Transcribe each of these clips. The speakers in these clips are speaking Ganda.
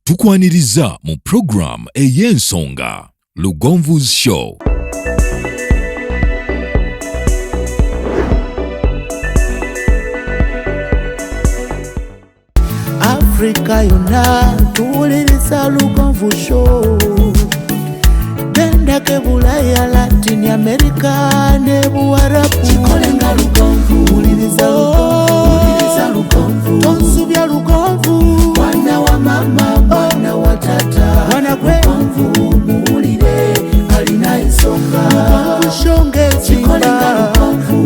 Tukwaniriza mu program ey'ensonga Lugonvu's Show. Africa yonna tuwuliriza Lugonvu Show. Genda ke Bulaya, Latin America ne Buwarabu. Chikolenga Lugonvu, wuliriza Lugonvu. Tonsubya Lugonvu, mwana wa mama, mwana wa tata. Mwana gwe Lugonvu, muwulire alina ensonga. Lugonvu Show ng'ezimba,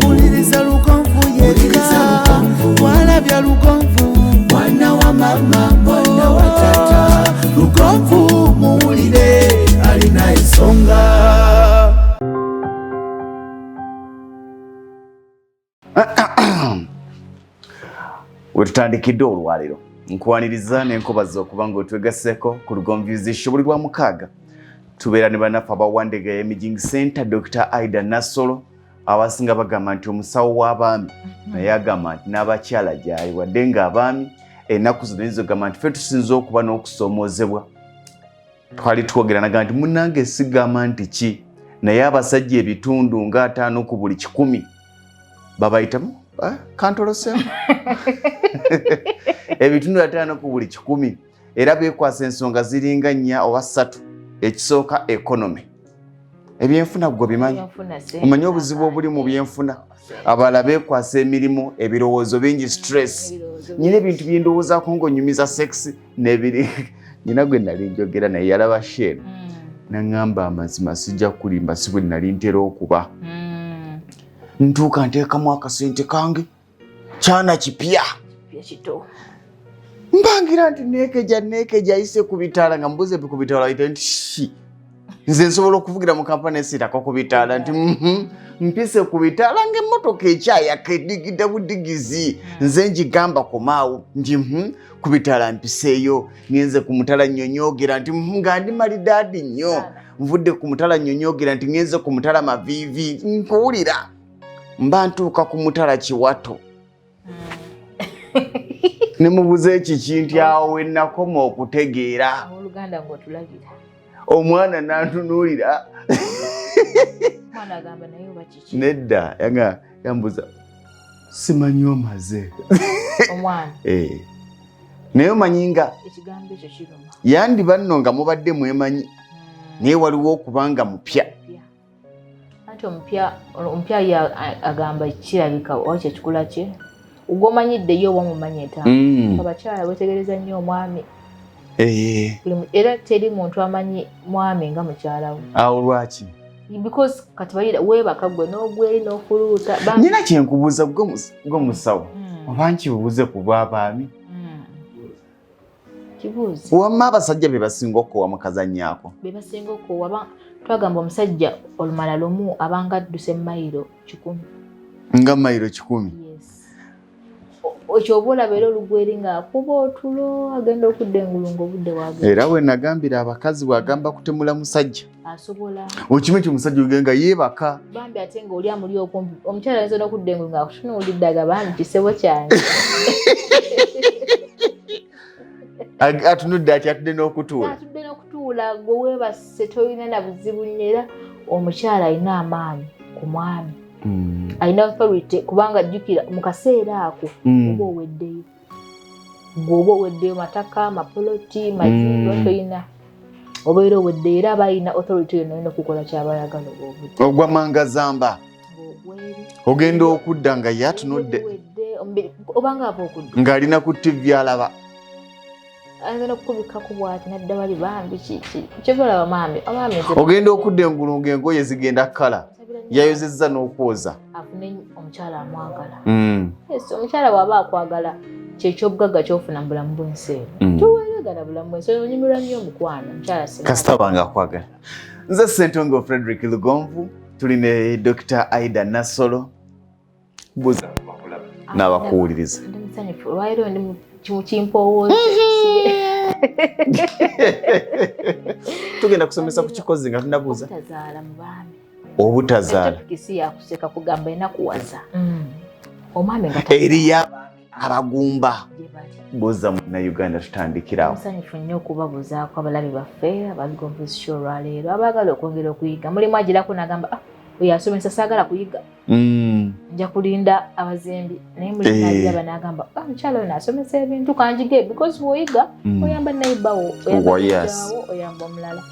wuliriza Lugonvu yekka. Walabya Lugonvu, mwana wa mama, mwana wa tata. Lugonvu muwulire alina ensonga. Wetutandikidde olwaliro nkwaniriza n'enkobaza okuba ng'otwegasseko ku Lugonvu's Show buli lwa mukaaga. Tubeera ne bannaffe abawandega Imaging Center Dr. Aidah Nassolo abasinga bagamba nti omusawo w'abaami naye agamba nti n'abakyala gyali wadde ng'abaami ennaku zino nizogamba nti ffe tusinza okuba n'okusoomoozebwa. Twali twogera naga nti munnange sigamba nti ki naye abasajja ebitundu nga 5 ku buli 100 babayitamu kantolosemu ebitundu 5 ku buli 100 era beekwasa ensonga ziringa 4 oba 3. Ekisooka economy, ebyenfuna gwe bimanyi, omanyi obuzibu obuli mu byenfuna. Abalala beekwasa emirimu, ebirowoozo bingi, stress. Nyina ebintu byendowoozaako ng'onyumiza sex n'ebiri nyina gwe nali njogera naye yalaba sheenu naŋŋamba amazima sijja kulimba si bwe nali ntera okuba. Ntuuka nteekamu akasente kange kyana kipya mbangira nti neekeja ayise ku bitaala nga mbuze ku bitaala ayite nti shi nze nsobola okuvugira mu kampani esiitako ku bitaala nti mpise ku bitaala ng'emmotoka ekyayaka edigida budigizi nze njigamba komaawo nti ku bitaala mpiseeyo ngenze ku mutala nnyonyoogera nti nga ndi malidaadi nnyo nvudde ku mutala nnyonyoogera nti ngenze ku mutala maviivi nkuwulira mba ntuuka ku mutala Kiwato ne mubuze ekikintu awo we nakoma okutegeera oluganda ng'otulagira omwana n'antunuulira mwana agamba naye oba kiki nedda yambuza simanyi omaze omwana naye omanyi nga ekigambo ekyo kiruma yandi banno nga mubadde mwemanyi naye waliwo okubanga mupya anti omupya agamba kirabika oba kyekikula kye ugomanyiddeyo oba mumanyi entamu abakyala wetegereza nnyo omwami era teri muntu amanyi mwami nga mukyala we. Awo lwaki? Because kati bayira weebaka gwe n'ogweri n'ofuluuta nyina kyenkubuuza gwe musawo oba nkibuuze ku bw'abaami kibuuze wamma abasajja be basinga okkowa mu kazannyaako be basinga okkowa twagamba omusajja olumala lumu abanga adduse mayiro 100 nga mayiro 100 ekyo oba olaba era olugweri ng'akuba otulo agenda okudda engulungo obudde wagenda era we nagambira abakazi bw'agamba kutemula musajja asobola okimu ekyo musajja ogenga yeebaka bambi ate ng'oli amuli okumpi omukyala ayinza n'okudda engulungo akutunuulidde agamba nti kisebo kyange atunudde ati atudde n'okutuula gwe weebase tolina na buzibu nnyo era omukyala alina amaanyi ku mwami alina authority kubanga jjukira mu kaseera ako oba oweddeyo gweoba oweddeyo mataka mapoloti mazimba tolina obeera oweddeyo era aba alina authority yonna olina okukola kyabayagala oba obudde ogwamangazamba ogenda okudda nga ye atunudde obanga ava okudda ng'alina ku TV alaba ayinza n'okukubikako bw'ati nadda bali bambi kiki kyobalaba maami ogenda okudda engulungo engoye zigenda kkala yayozezza n'okwoza afune omukyala amwagala omukyala bw'aba akwagala kyekyobugagga kyofuna mu bulamu bw'ensi eno toweeragala bulamu bw'ensi eno onyumirwa nnyo omukwano omukyala kasita banga akwagala. Nze Ssentongo Frederick Lugonvu tuli ne Dr. Aidah Nassolo buza n'abakuwuliriza olwaliro ndi mu kimpowooza tugenda kusomesa ku kikozi nga tunabuuza obutazaala mu baami obutazaala kisi yakuseka kugamba enakuwaza omwami nga eriya abagumba boza na Uganda tutandikirawo. Nsanyufu nnyo okubabuuzaako abalabi baffe ababigonvuzi show olwaleero abaagala okwongera okuyiga. Mulimu agirako n'agamba oyo asomesa saagala kuyiga. Nja kulinda abazimbi naye mulimu agiraba n'agamba mukyala oyo n'asomesa ebintu kanjige because bw'oyiga oyamba neighbour wo oyamba omulala.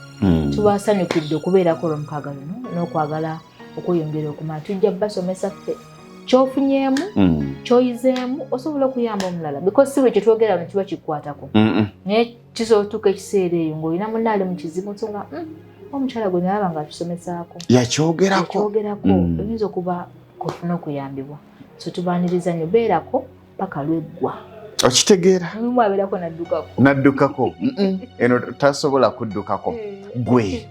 Tubasanyukidde okubeerako olw'omukaaga luno n'okwagala okweyongera okumala tujja basomesa ffe kyofunyeemu kyoyizeemu osobola okuyamba omulala because si bwe kyetwogera no kiba kikwatako naye kisobola otuuka ekiseera eyo ng'olina munnaali mu kizibu nsonga omukyala gwe nalaba nga akisomesako yakyogerako oyinza okuba kofuna okuyambibwa so tubaaniriza nnyo beerako paka lweggwa okitegeera mulimu abeerako naddukako eno tasobola kuddukako gwe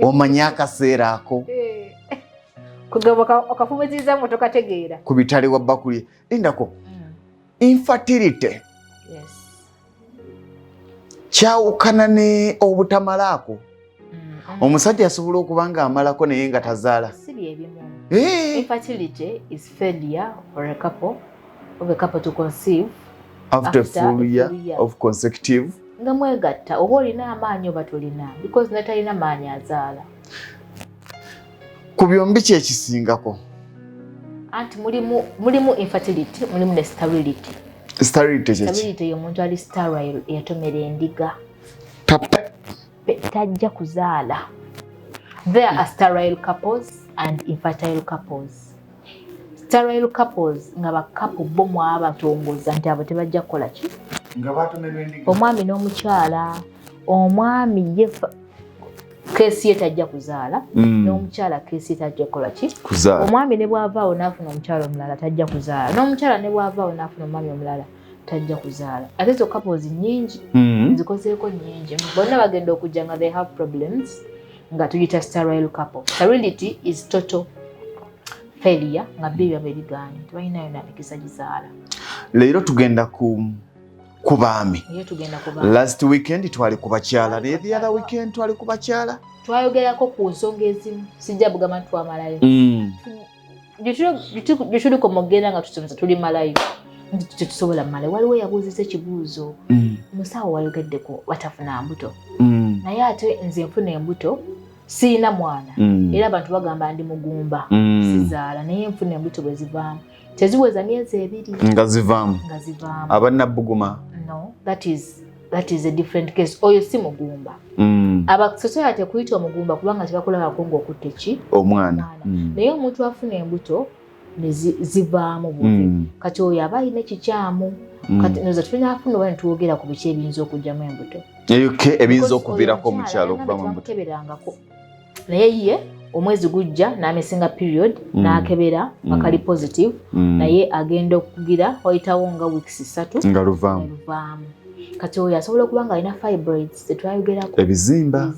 omanya akaseera ako kugaba okafumitiza motoka tegeera ku bitale wa bakuli endako infertility kyawukana ne obutamalaako omusajja asobola okuba nga amalako naye nga tazaala. Infertility is failure for a couple to conceive after a full year of consecutive nga mwegatta oba olina amaanyi oba tolina because natalina maanyi azaala. Ku byombi ki ekisingako? Anti mulimu infertility mulimu ne sterility. Sterility y'omuntu ali sterile eyatomera endiga tajja kuzaala. There are sterile couples and infertile couples. Sterile couples nga bakapu bo mwabatongoza nti abo tebajja kukola ki nga batomerwa endiga. Omwami n'omukyala omwami yefa kesi ye tajja kuzaala n'omukyala kesi tajja kukola ki omwami ne bw'avaawo n'afuna omukyala omulala tajja kuzaala n'omukyala ne bw'avaawo n'afuna omwami omulala tajja kuzaala. Ate zo couples nyingi zikozeeko nyingi bonna bagenda okujja nga they have problems nga tuyita sterile couple. Sterility is total failure nga bibi abebigaanye tebalinayo namikisa gizaala. Leero tugenda ku baami. Last weekend twali ku bakyala naye the other weekend twali ku bakyala twayogerako ku nsonga ezimu sijja bugamba twamalayo gye tuliko mugenda nga tusomesa tuli malayo nti tetusobola malayo. Waliwo yabuuziza ekibuuzo musawo wayogeddeko batafuna mbuto naye ate nze nfuna embuto siina mwana era abantu bagamba ndi mugumba sizaala naye nfuna embuto bwe zivaamu teziweza myezi 2 nga zivaamu abannabuguma. No, that is a different case. Oyo si mugumba. Abasociety kuyita omugumba kubanga tebakulabako ng'okutte ki omwana naye omuntu afuna embuto ne zivaamu buvi kati oyo aba alina ekikyamu kati noza tulina afuna oba ne tuwogera ku biki ebiyinza okugyamu embuto ebiyinza okuviirako omukyalo okuva mu mbuto naye ye omwezi gujja n'amesinga period n'akebera bakali positive naye agenda okugira wayitawo nga weeks 3 nga luvaamu kati oyo asobola okuba nga alina fibroids tetwayogerako ebizimba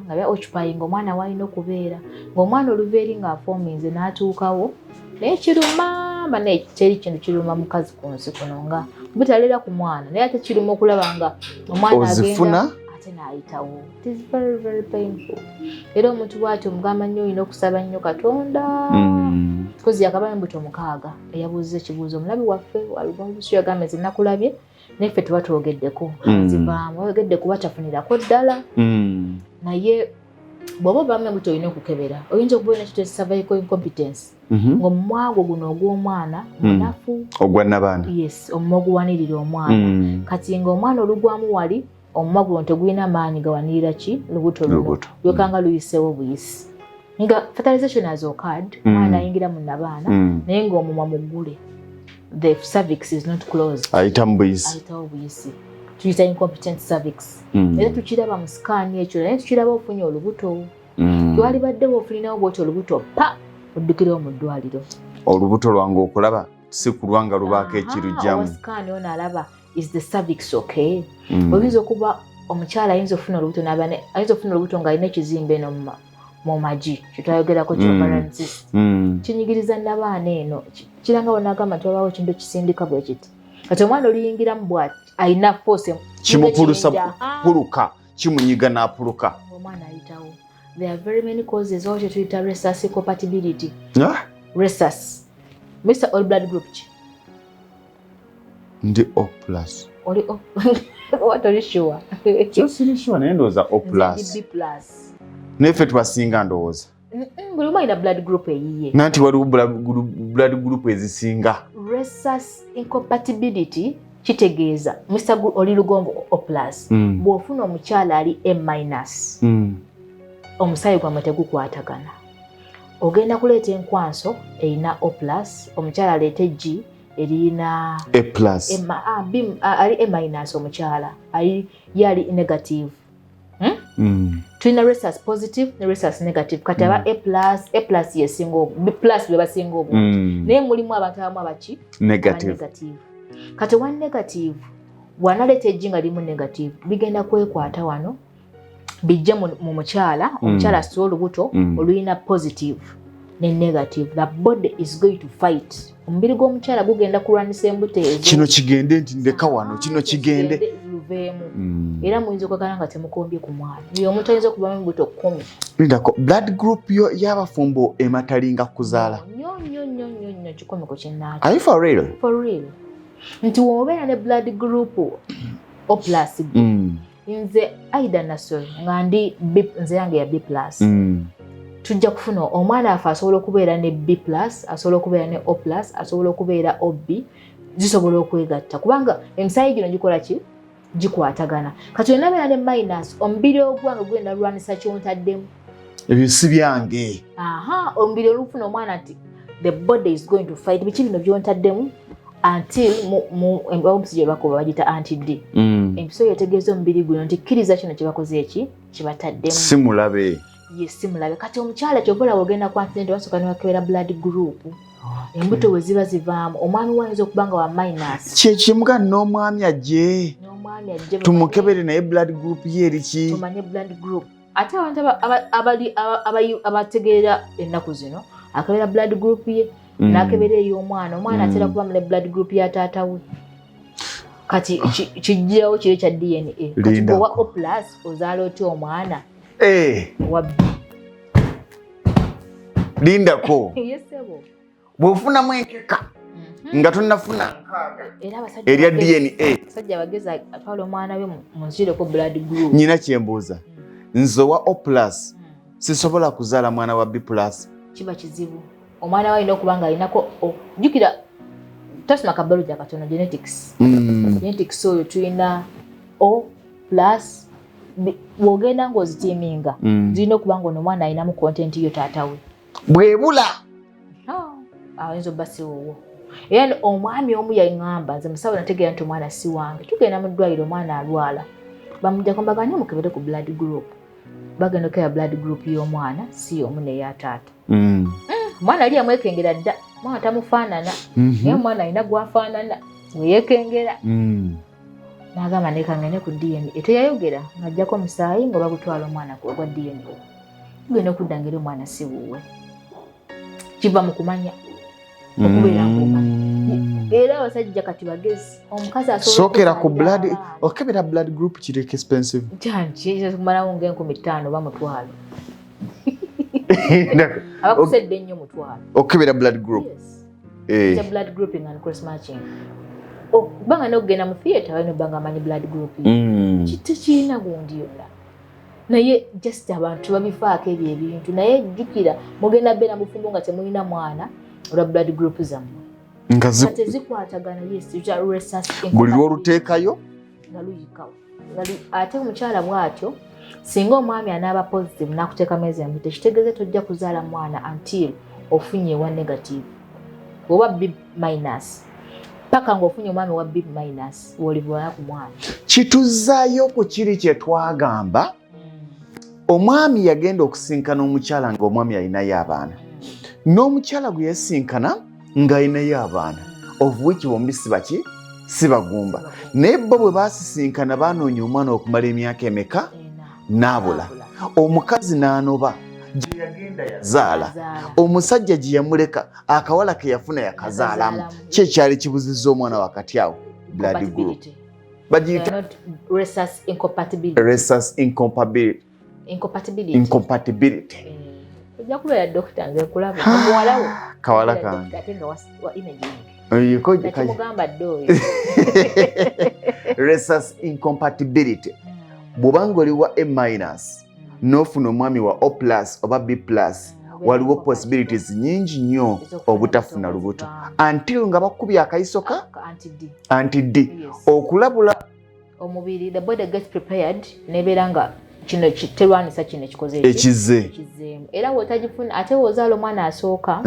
nga bya occupying omwana walina okubeera ng'omwana oluva eri ng'afoominze n'atuukawo naye kiruma naye teri kintu kiruma mukazi ku nsi kuno nga butalera ku mwana naye ate kiruma okulaba nga omwana agenda n'ayitawo. It is very very painful. Era omuntu bw'ati omugamba nnyo olina okusaba nnyo Katonda kozi yakaba embuto 6 eyabuuziza ekibuuzo omulabi waffe walugonvusi yagamba nze nakulabye naffe tuba twogeddeko zivaamu oyogedde kuba tafunirako ddala naye bw'oba obaamu embuto olina okukebera oyinza okuba olina kitwa cervical incompetence ng'omumwago guno ogw'omwana munafu ogwannabaana omumwa oguwanirira omwana kati ng'omwana olugwamu wali omumwa guno tegulina maanyi gawanirira ki lubuto luno lwekanga luyiseewo buyisi nga fertilization has occurred mwana ayingira mu nnabaana naye ng'omumwa muggule the cervix is not closed ayitawo buyisi tuyita incompetent cervix era tukiraba mu sikaani ekyo naye tukiraba ofunye olubuto twalibaddewo ofuninawo bwoti olubuto pa oddukirewo mu ddwaliro olubuto lwange okulaba si kulwanga lubaako ekirujjamu sikaani ono alaba is the cervix okay oyinza okuba omukyala ayinza ofuna olubuto ayinza ofuna olubuto ng'alina ekizimbe eno mu magi kyetwayogerako kyobaransis kinyigiriza nnabaana eno kiranga bonagamba nti wabawo ekintu ekisindika bwe kiti kati omwana oluyingiramu bwati alina force kimupulusa puluka kimunyiga n'apuluka omwana ayitawo. There are very many causes oba kyetuyita rhesus compatibility rhesus Mr. All blood group ki ndi O plus. Oli O. What are you sure? Siri sure naye ndowooza O plus. B plus. Neffe twasinga ndowooza. Buli omu alina blood group eyiye. Nanti waliwo blood group ezisinga. Rhesus incompatibility kitegeeza Mr. oli Lugonvu O plus. Bw'ofuna omukyala ali A minus. Omusaayi gwammwe tegukwatagana. Ogenda kuleeta enkwanso erina O plus, omukyala aleete G erina A plus. Ali A minus omukyala yali negative. Tulina rhesus positive ne rhesus negative. Kati aba A plus yesinga obwo, B plus bwe basinga obwo. Naye mulimu abantu abamu abaki negative. Kati one negative bw'analeeta ejji nga limu negative bigenda kwekwata wano bijja mu mukyala, omukyala asitula olubuto oluyina positive ne negative. The body is going to fight. Omubiri gw'omukyala gugenda kulwanisa embuto ezo. Kino kigende nti ndeka wano, kino kigende. Era muyinza okwagala nga temukombye ku mwana. Oyo omuntu ayinza okubamu embuto 10. Lindako, blood group y'abafumbo ematalinga kuzaala. Nnyo kikomeko kinnaaki. Are you for real? For real. Nti wobeera ne blood group O plus nze Aidah Nassolo nga ndi nze yange ya B plus. Tujja kufuna omwana afa asobola okubeera ne B plus, asobola okubeera ne O plus, asobola okubeera OB, zisobola okwegatta kubanga emisaayi gino gikola ki? Gikwatagana. Kati yonna beera ne minus, omubiri ogwange gwenda lwanisa kyontaddemu. Ebyo si byange. Omubiri olufuna omwana nti the body is going to fight. Biki bino byontaddemu until omusajja gye bakoba bagita anti-D. Empiso yetegeeza omubiri guno nti kkiriza kino kye bakoze eki kibataddemu. Simulabe. Simulabe. Kati omukyala ky'obola wogenda ku antinenti wasooka ne wakebera blood group. Embuto we ziba zivaamu. Omwami wayinza okuba nga wa minus. Kyekimuga n'omwami ajje. Tumukebere naye blood group ye eriki. Tumanye blood group. Ate abantu abategeera ennaku zino akebera blood group ye n'akebera ey'omwana. Omwana atera kuba mu blood group ya taata we. Kati kijjawo kiri kya DNA. Kati bw'owa O plus ozaala otya omwana? Wabbi. Lindako. Yesebo. Bw'ofunamu enkeka nga tonnafuna erya DNA. Abasajja bagezi atwala omwana we munzireko blood group. Nyina kyembuuza. Nze owa O plus sisobola kuzaala mwana wa B plus. Kiba kizibu. Omwana we alina okuba nga alinako jjukira tasoma kabiology akatono genetics. Genetics oyo tulina O plus bw'ogenda ng'ozitiiminga zirina okuba nga ono omwana alinamu content yo taata we. Bwebula. Ayinza obba si wowo. Era omwami omu yaŋŋamba nze musawo nategeera nti omwana si wange. Tugenda mu ddwaliro omwana alwala. Bamujjako mbaganye mukebere ku blood group. Bagenda okebera blood group y'omwana si y'omu n'eya taata. Omwana ali amwekengera dda. Omwana tamufaanana. Naye omwana alina gwafaanana. Weyeekengera. N'agamba nekangene ku DNA. Teyayogera ng'ajjako omusaayi nga bagutwala omwana gwa DNA. Tugenda okuddangira omwana si wuwe. Kiva mu kumanya. Okubeera ng'omanya. Era abasajja kati bagezi. Omukazi sookera ku blood. Okebera blood group kireka expensive. Kyanki kumalawo ng'enkumi 5 oba mutwalo. Abakusedde ennyo mutwalo. Okebera blood group. Yes. Blood grouping and cross matching. Banga n'okugenda mu theatre balina obbanga amanyi blood grouping. Tekirina gundi yonna. Naye just abantu babifaako ebyo ebintu. Naye jjukira mugenda beera mufumbo nga temulina mwana olwa blood group zammwe. Nga tezikwatagana. Yes, buli lw'oluteekayo nga luyikawo. Ate omukyala bw'atyo singa omwami anaaba positive n'akuteekamu ezo embuto kitegeeza tojja kuzaala mwana until ofunye ewa negative oba B minus. Paka ng'ofunye omwami wa B minus w'olivaayo ku mwana. Kituzaayo ku kiri kye twagamba. Omwami yagenda okusinkana omukyala ng'omwami alinayo abaana. N'omukyala gwe yasinkana ng'alinayo abaana. Of which bombi si bagumba. Naye bo bwe baasisinkana baanoonya omwana okumala emyaka emeka n'abula. Omukazi n'anoba gye yagenda yazaala. Omusajja gye yamuleka akawala ke yafuna yakazaalamu. Ki ekyali kibuzizza omwana wakati awo? Blood group. Bagiyita rhesus incompatibility. Rhesus incompatibility. Incompatibility. Ojja kubeera dokita nze kulaba omuwalawo kawala kange ate nga wa imaging. nakimugamba dde oyo. Resus incompatibility. Bw'obanga oli wa A- n'ofuna omwami wa O+ oba B+, waliwo possibilities nyingi nnyo obutafuna lubuto until nga bakubye akayiso ka anti-D okulabula omubiri. The body gets prepared nebeera nga kino terwanisa kino ekikoze ekizeemu era wotagifuna ate wozaala omwana asooka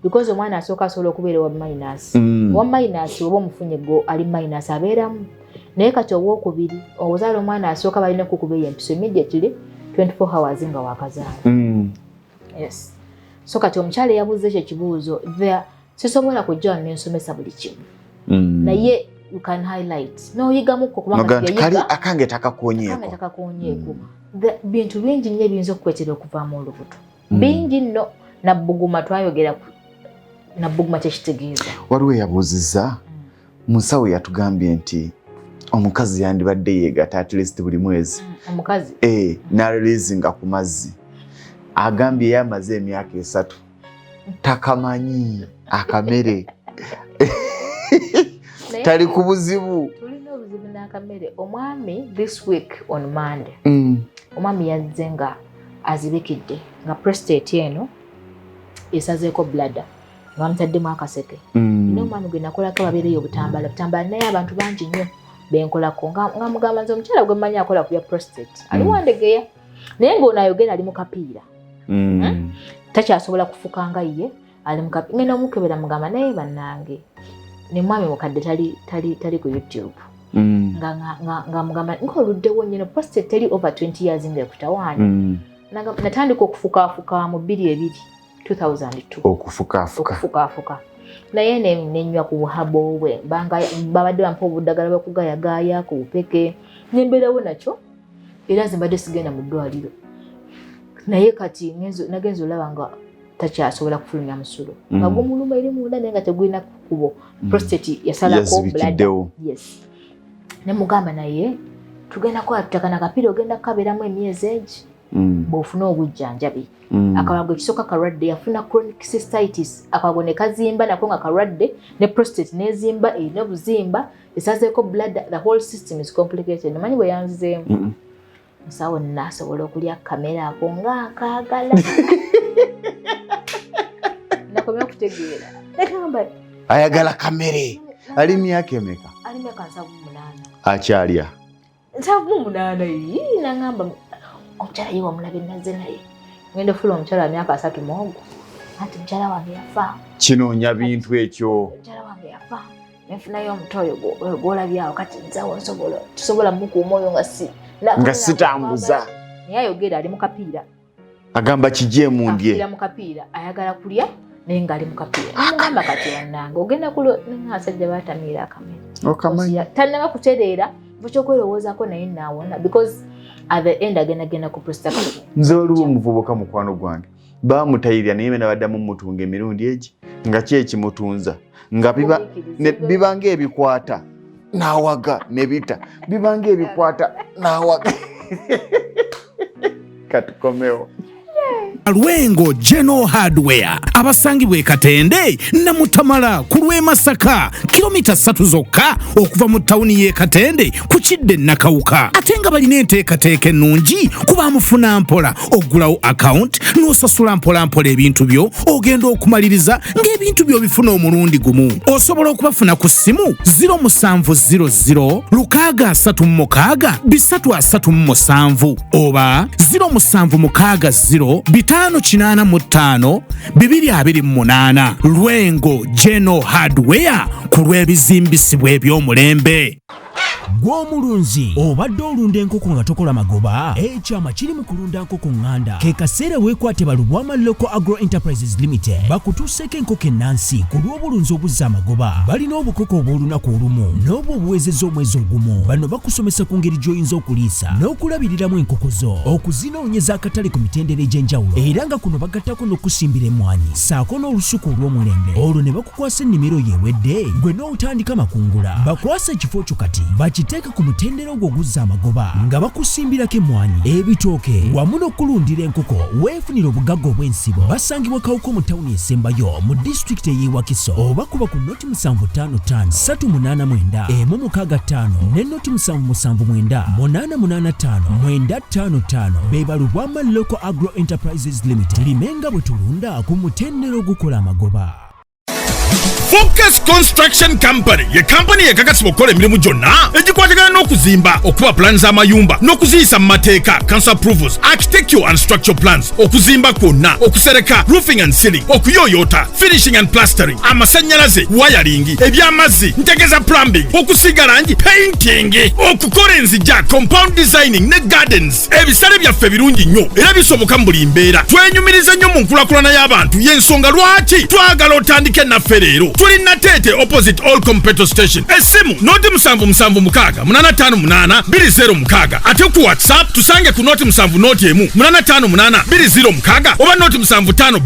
because omwana asooka asobola okubeera wa minus oba omufunye go ali minus abeeramu naye kati owookubiri owozaala omwana asooka balina kukubeera empiso immediately 24 hours nga wakazaala. Yes. So kati omukyala yabuuza ekyo ekibuuzo sisobola kujja nensomesa buli kimu naye you can highlight n'oyigamuko kubanga kali akange takakonyeeko bintu bingi nnyo ebiyinza okukwetera okuvaamu olubuto bingi nno nabbuguma twayogera nabbuguma kyekitegeeza. Waliwo yabuuzizza musawo yatugambye nti omukazi yandibadde yeegata at least buli mwezi omukazi n'areleasinga ku mazzi agambye yamaze emyaka 3 takamanyi akamere tali ku buzibu. Tulina obuzibu n'akamere. Omwami this week on Monday omwami yazze nga azibikidde nga prostate eno esazeeko bladder nga bamutaddemu akaseke. N'omwami gwe nakolako babeereyo obutambala naye abantu bangi nnyo benkolako nga mugamba nze omukyala gwe mmanyi akola ku bya prostate ali wandegeya naye ng'onaayogera ali mu kapiira takyasobola kufuka nga ye ali mu kapiira ngenda omukebera mugamba naye bannange ne mwami mukadde tali ku YouTube nga mugamba ng'oluddewo nnyino prostate teri over 20 years ng'ekutawaanya natandika okufukaafuka mu 2002 okufukaafuka naye nenywa ku buhabo bwe babadde bampa obuddagala bwokugayagaaya ku bupeke nembeerawo nakyo era nze mbadde sigenda mu ddwaliro naye kati nagenza olaba nga takyasobola kufulumya musulo nga gumuluma eri munda naye nga tegulina kukubo prostate yasalako bladder. Yes. Ne mugamba naye tugenda kwatutaka na kapiira ogenda kukabeeramu emyezi egi bw'ofuna obujjanjabi. Akawago ekisooka kalwadde yafuna chronic cystitis akawago ne kazimba nako nga kalwadde ne prostate nezimba erina obuzimba esazeeko bladder. The whole system is complicated. Namanyi bwe yanzizeemu musawo nasobola okulya kamera ako ng'akaagala nakomya okutegeera nekamba ayagala kamere. Ali myaka emeka? Ali myaka 78. Akyalya 78 nangamba omukyala ye wamulabe nazze naye ngenda ofula omukyala wa myaka 3 muogo anti mukyala wange yafa kinoonya bintu ekyo mukyala wange yafa nenfunayo omutoyo gwolabyawo kati nzawo tusobola mukuuma oyo nga sitambuza naye ayogera ali mu kapiira agamba kijje mu ndye mu kapiira ayagala kulya naye ngaali mu kapiira mugamba kati wannange ogenda kulo n'abasajja baatamiira akamere tannaba kutereera bukyokwerowoozaako naye naawona because at the end agenda ku prostate. Nze waliwo omuvubuka mukwano gwange baamutayirya naye nabaddamu mutunga emirundi egi nga kyekimutunza nga bibanga ebikwata n'awaga ne bita bibanga ebikwata n'awaga katukomewo. Lwengo General Hardware abasangibwa e Katende Namutamala ku lw'e Masaka kilomita 3 zokka okuva mu tawuni y'e Katende ku Kidde Nakawuka ate nga balina enteekateeka ennungi kuba mufuna mpola ogulawo account n'osasula mpola ebintu byo ogenda okumaliriza ng'ebintu byo bifuna omulundi gumu. Osobola okubafuna ku ssimu 0700 636 oba 0760 585 228. Lwengo General Hardware ku lw'ebizimbisibwa eby'omulembe. Gw'omulunzi obadde olunda enkoko nga tokola magoba ekyama kiri mu kulunda nkoko nganda ke kaseera weekwate balubwama Local Agro Enterprises Limited bakutuuseeko enkoko ennansi ku lw'obulunzi obuzza amagoba. Balina obukoko obw'olunaku olumu n'obwo obuwezezza omwezi ogumu. Bano bakusomesa ku ngeri gy'oyinza okuliisa n'okulabiriramu enkoko zo okuzinoonyeza akatale ku mitendera egy'enjawulo era nga kuno bagattako n'okusimbira emmwanyi ssaako n'olusuku olw'omulembe olwo ne bakukwasa ennimiro yeewedde gwe n'otandika makungula bakwasa ekifo kyo kati bakiteeka ku mutendera ogwo oguzza amagoba nga bakusimbirako emmwanyi ebitooke wamu n'okulundira enkoko weefunira obugagga obw'ensibo. Basangibwa Kawuka mu tawuni esembayo mu disitulikiti ey'e Wakiso oba kuba ku noti 755 389 165 ne noti 779 885 955 be balubwama Local Agro Enterprises Limited. Limenga bwe tulunda ku mutendera ogukola amagoba. Focus Construction Company ye company ekakasibwa okukola emirimu gyonna egikwatagana n'okuzimba, okuba plans z'amayumba n'okuziyisa mu mateeka, council approvals, architectural and structural plans, okuzimba kwonna, okusereka, roofing and ceiling, okuyooyoota, finishing and plastering, amasannyalaze, wiring, eby'amazzi, ntegeza plumbing, okusiiga langi, painting, okukola enzijja, compound designing ne gardens. Ebisale byaffe birungi nnyo era bisoboka mu buli mbeera. Twenyumiriza nnyo mu nkulakulana y'abantu, y'ensonga lwaki twagala otandike naffe leero. Tuli Natete opposite Olcom petrol station. Esimu noti 776 858 20 ate ku WhatsApp tusange ku noti 7 noti emu 858 20 oba noti 752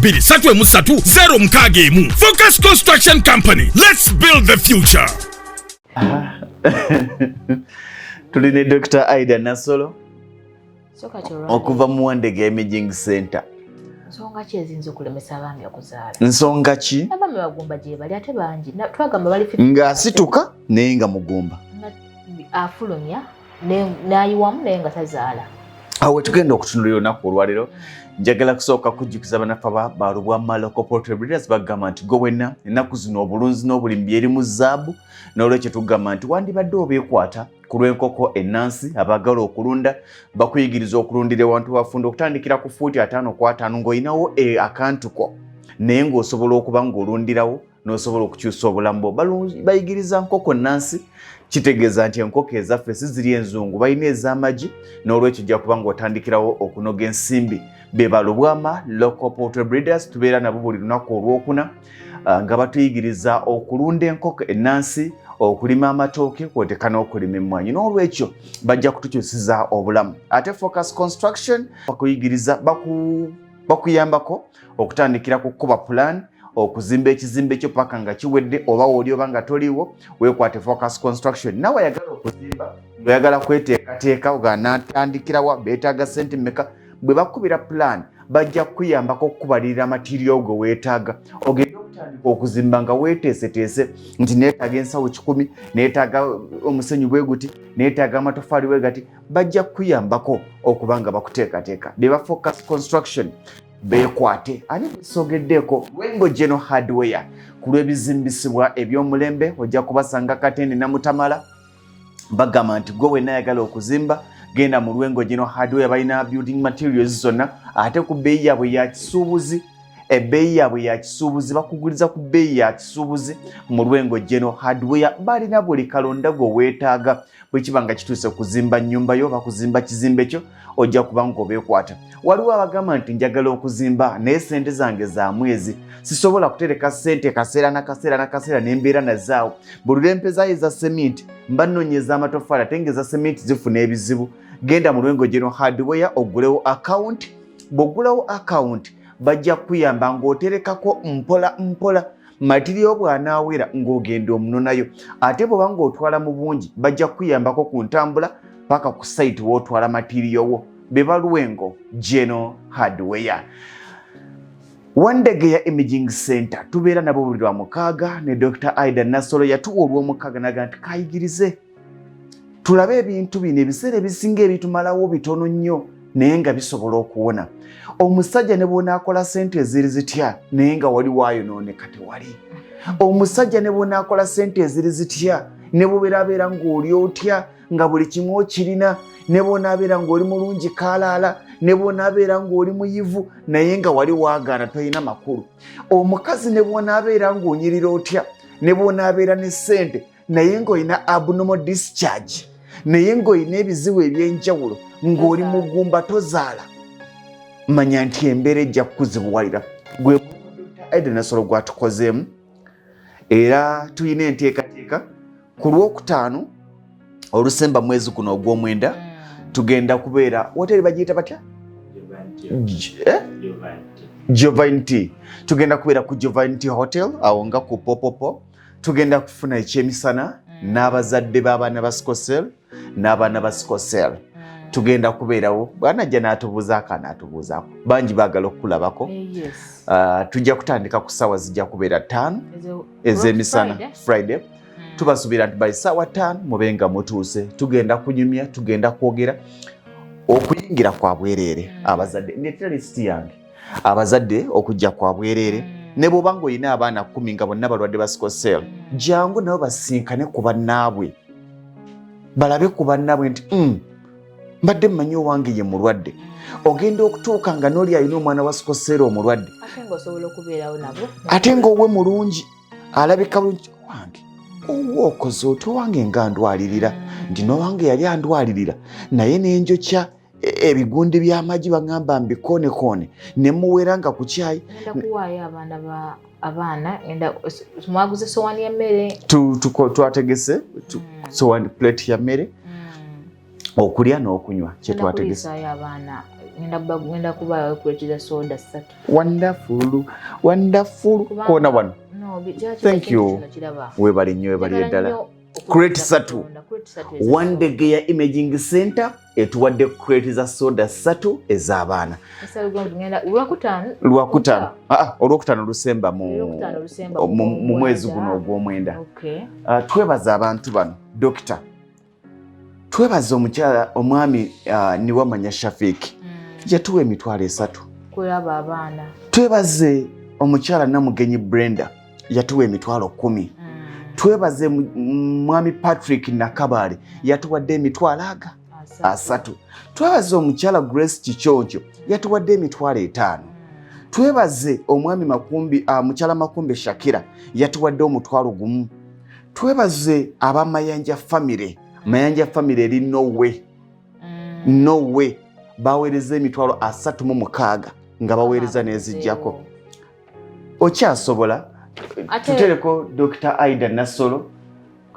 3 0 Focus Construction Company. Let's build the future. Tuline Dr. Aidah Nassolo okuva mu Wandege Imaging Center. Nsonga ki ezinza okulemesa abaami okuzaala? Nsonga ki? Abaami bagumba gye bali ate bangi. Twagamba bali ng'asituka naye nga mugumba. Afulumya n'ayiwamu naye nga tazaala. Awo tugenda okutunulira olunaku olwaleero. Njagala kusooka kujjukiza bannaffe balubwama Local Poultry Breeders bagamba nti gwe wenna ennaku zino obulunzi n'obulimi byeri mu zaabu, n'olwekyo tugamba nti wandibadde obeekwata ku lw'enkoko ennansi abaagala okulunda bakuyigiriza okulundira ewantu wafunda okutandikira ku fuuti 5 ku 5 ng'olinawo akantu ko naye ng'osobola okuba ng'olundirawo n'osobola okukyusa obulamu bwo. Bayigiriza nkoko nnansi, kitegeeza nti enkoko ezaffe si ziri enzungu, balina ez'amagi, n'olwekyo ojja kuba ng'otandikirawo okunoga ensimbi. Be balubwama Local Poultry Breeders tubeera nabo buli lunaku olwokuna nga batuyigiriza okulunda enkoko ennansi, okulima amatooke kwoteka n'okulima emmwanyi, n'olwekyo bajja kutukyusiza obulamu. Ate Focus Construction bakuyigiriza bakuyambako okutandikira ku kuba plan, okuzimba ekizimbe kyo paka nga kiwedde oba woli oba nga toliwo, weekwate Focus Construction. Nawe ayagala okuzimba ng'oyagala kweteekateeka oganatandikirawa beetaaga sente mmeka, bwe bakubira plan bajja kuyambako okukubalirira material gwe weetaaga. Ogenda okutandika okuzimba nga weeteeseteese nti neetaaga ensawo 10, neetaaga omusenyu bwe guti, neetaaga amatofaali bwe gati, bajja kuyambako okuba nga bakuteekateeka. Be ba Focus Construction beekwate ani besogeddeeko Lwengo General Hardware ku lw'ebizimbisibwa eby'omulembe. Ojja kubasanga Katende na Mutamala. Bagamba nti gwe wenna ayagala okuzimba genda mu Lwengo General Hardware, balina building materials zonna ate ku bbeeyi yaabwe ya kisuubuzi. Ebbeeyi yaabwe ya kisuubuzi, bakuguliza ku bbeeyi ya kisuubuzi mu Lwengo General Hardware. Balina buli kalonda gwe weetaaga bwe kiba nga kituuse kuzimba nnyumba yo oba kuzimba kizimbe kyo, ojja kuba ng'obeekwata. Waliwo abagamba nti njagala okuzimba naye sente zange za mwezi, sisobola kutereka sente kaseera na kaseera n'embeera nazaawo. Buli lw'empezaayo eza sementi mba nnoonyeza amatofaali ate ng'eza sementi zifuna ebizibu. Genda mu Lwengo General Hardware ogulewo account. Bw'ogulawo account bajja kuyamba ng'oterekako mpola material bw'anaawera ng'ogenda omunonayo. Ate bw'oba ng'otwala mu bungi bajja kuyambako ku ntambula paka ku site w'otwala material wo. Be ba Lwengo General Hardware. Wandege Imaging Center tubeera nabo buli lwa mukaaga ne Dr. Aidah Nassolo yatuwa olw'omukaaga naga nti kayigirize tulabe ebintu bino ebiseera ebisinga ebitumalawo bitono nnyo naye nga bisobola okuwona. Omusajja ne bw'onaakola sente eziri zitya naye nga wali waayonooneka tewali. Omusajja ne bw'onaakola sente eziri zitya ne bw'obeera ng'oli otya nga buli kimu okirina, ne bw'onaabeera ng'oli mulungi kaalaala, ne bw'onaabeera ng'oli muyivu naye nga wali waagaana tolina makulu. Omukazi ne bw'onaabeera ng'onyirira otya, ne bw'onaabeera ne ssente naye ng'olina abnormal discharge, naye ng'olina ebizibu eby'enjawulo, ng'oli mugumba tozaala, manya nti embeera ejja kukuzibuwalira. Gwe Aidah Nassolo gwatukozeemu era tulina enteekateeka ku Lwokutaano Olusemba mwezi guno ogw'omwenda tugenda kubeera woteri bagiyita batya? Giovanni. Tugenda kubeera ku Giovanni Hotel awo nga ku Popopo. Tugenda kufuna ekyemisana n'abazadde b'abaana ba sikosel n'abaana ba sikosel tugenda kubeerawo bwanajja n'atubuuzaako anaatubuuzaako bangi baagala okukulabako. Tujja kutandika ku ssaawa zijja kubeera 5 ez'emisana Friday. Tubasuubira nti by ssaawa 5 mube nga mutuuse. Tugenda kunyumya, tugenda kwogera okuyingira kwa bwereere abazadde. Ndetera lisiti yange abazadde okujja kwa bwereere. Ne bw'oba ng'olina abaana 10 nga bonna balwadde ba sikosel, jangu nabo basinkane ku bannaabwe, balabe ku bannaabwe nti mbadde mmanyi owange ye mulwadde. Ogenda okutuuka nga n'oli alina omwana wa sikosel omulwadde ate ng'owe mulungi alabika bulungi. Owange owa okoze oti owange nga ndwalirira nti n'owange yali andwalirira naye n'enjokya ebigundi by'amagi baŋŋamba mbikoonekone ne muweera nga ku kyayi. Abaana mwaguze sowaani ya mmere twategese sowaani plate ya mmere okulya n'okunywa kye twategese. Ngenda kuba kuleetera soda 3. Wonderful koona wano. Thank you. Weebale nnyo weebale ddala. Crate 3 Wandegeya Imaging Center etuwadde crate za soda 3 ez'abaana. Olwokutaano Lusemba mu mwezi guno ogw'omwenda. Twebaza abantu bano Dokita. Twebaza omukyala omwami Niwamanya Shafiki yatuwa emitwalo 3 kulaba abaana. Twebaze omukyala Namugenyi Brenda yatuwa emitwalo 10. Twebaze mwami Patrick Nakabale yatuwadde emitwalo 3. Twebaze omukyala Grace Kichoncho yatuwadde emitwalo 5. Twebaze omwami mukyala Makumbi Shakira yatuwadde omutwalo 1. Twebaze abamayanja family. Mayanja family eri Nowe baweereza emitwalo 36 nga baweereza n'ezijjako. Okyasobola tutereko Dr. Aidah Nassolo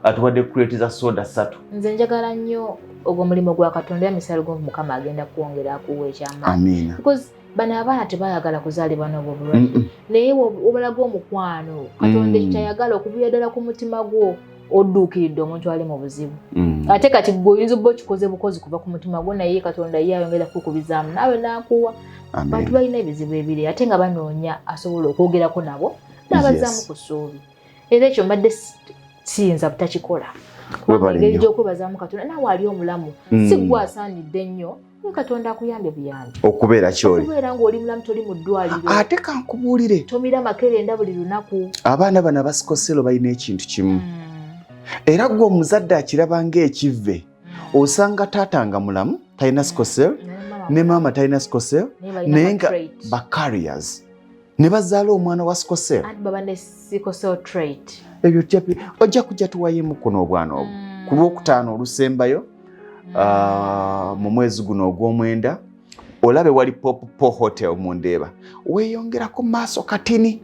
atuwadde crate za soda 3. Nze njagala nnyo ogwo mulimu gwa Katonda ya misalo gwo Mukama agenda kwongera akuwa ekyamaanyi. Amina. Because bano abaana tebayagala kuzaalibwa n'obulwadde. Naye obulaga omukwano Katonda kyayagala okuviira ddala ku mutima gwo odduukiridde omuntu ali mu buzibu. Ate kati gwe oyinza obba okikoze bukozi kuva ku mutima gwo naye Katonda ye ayongera kukubizaamu naawe n'akuwa. Bantu balina ebizibu ebiri ate nga banoonya asobola okwogerako nabo n'abazaamu ku ssuubi. Era ekyo mbadde siyinza butakikola. Engeri gy'okwebazaamu Katonda naawe ali omulamu si gwe asaanidde nnyo Katonda akuyambe buyambi okubeera ky'oli. Okubeera ng'oli mulamu toli mu ddwaliro. Ate kankubuulire tomira makerenda buli lunaku. Abaana bano abasikoselo balina ekintu kimu. Era gwe omuzadde akiraba ng'ekivve osanga taata nga mulamu talina sikosel ne maama talina sikosel naye nga bacarriers ne bazaala omwana wa sikosel. Baba ne sikosel trait. Ebyo ojja kujja tuwayimu kuno obwana obwo ku Lwokutaano olusembayo mu mwezi guno ogw'omwenda olabe wali Popo Hotel mu Ndeeba weeyongerako maaso katini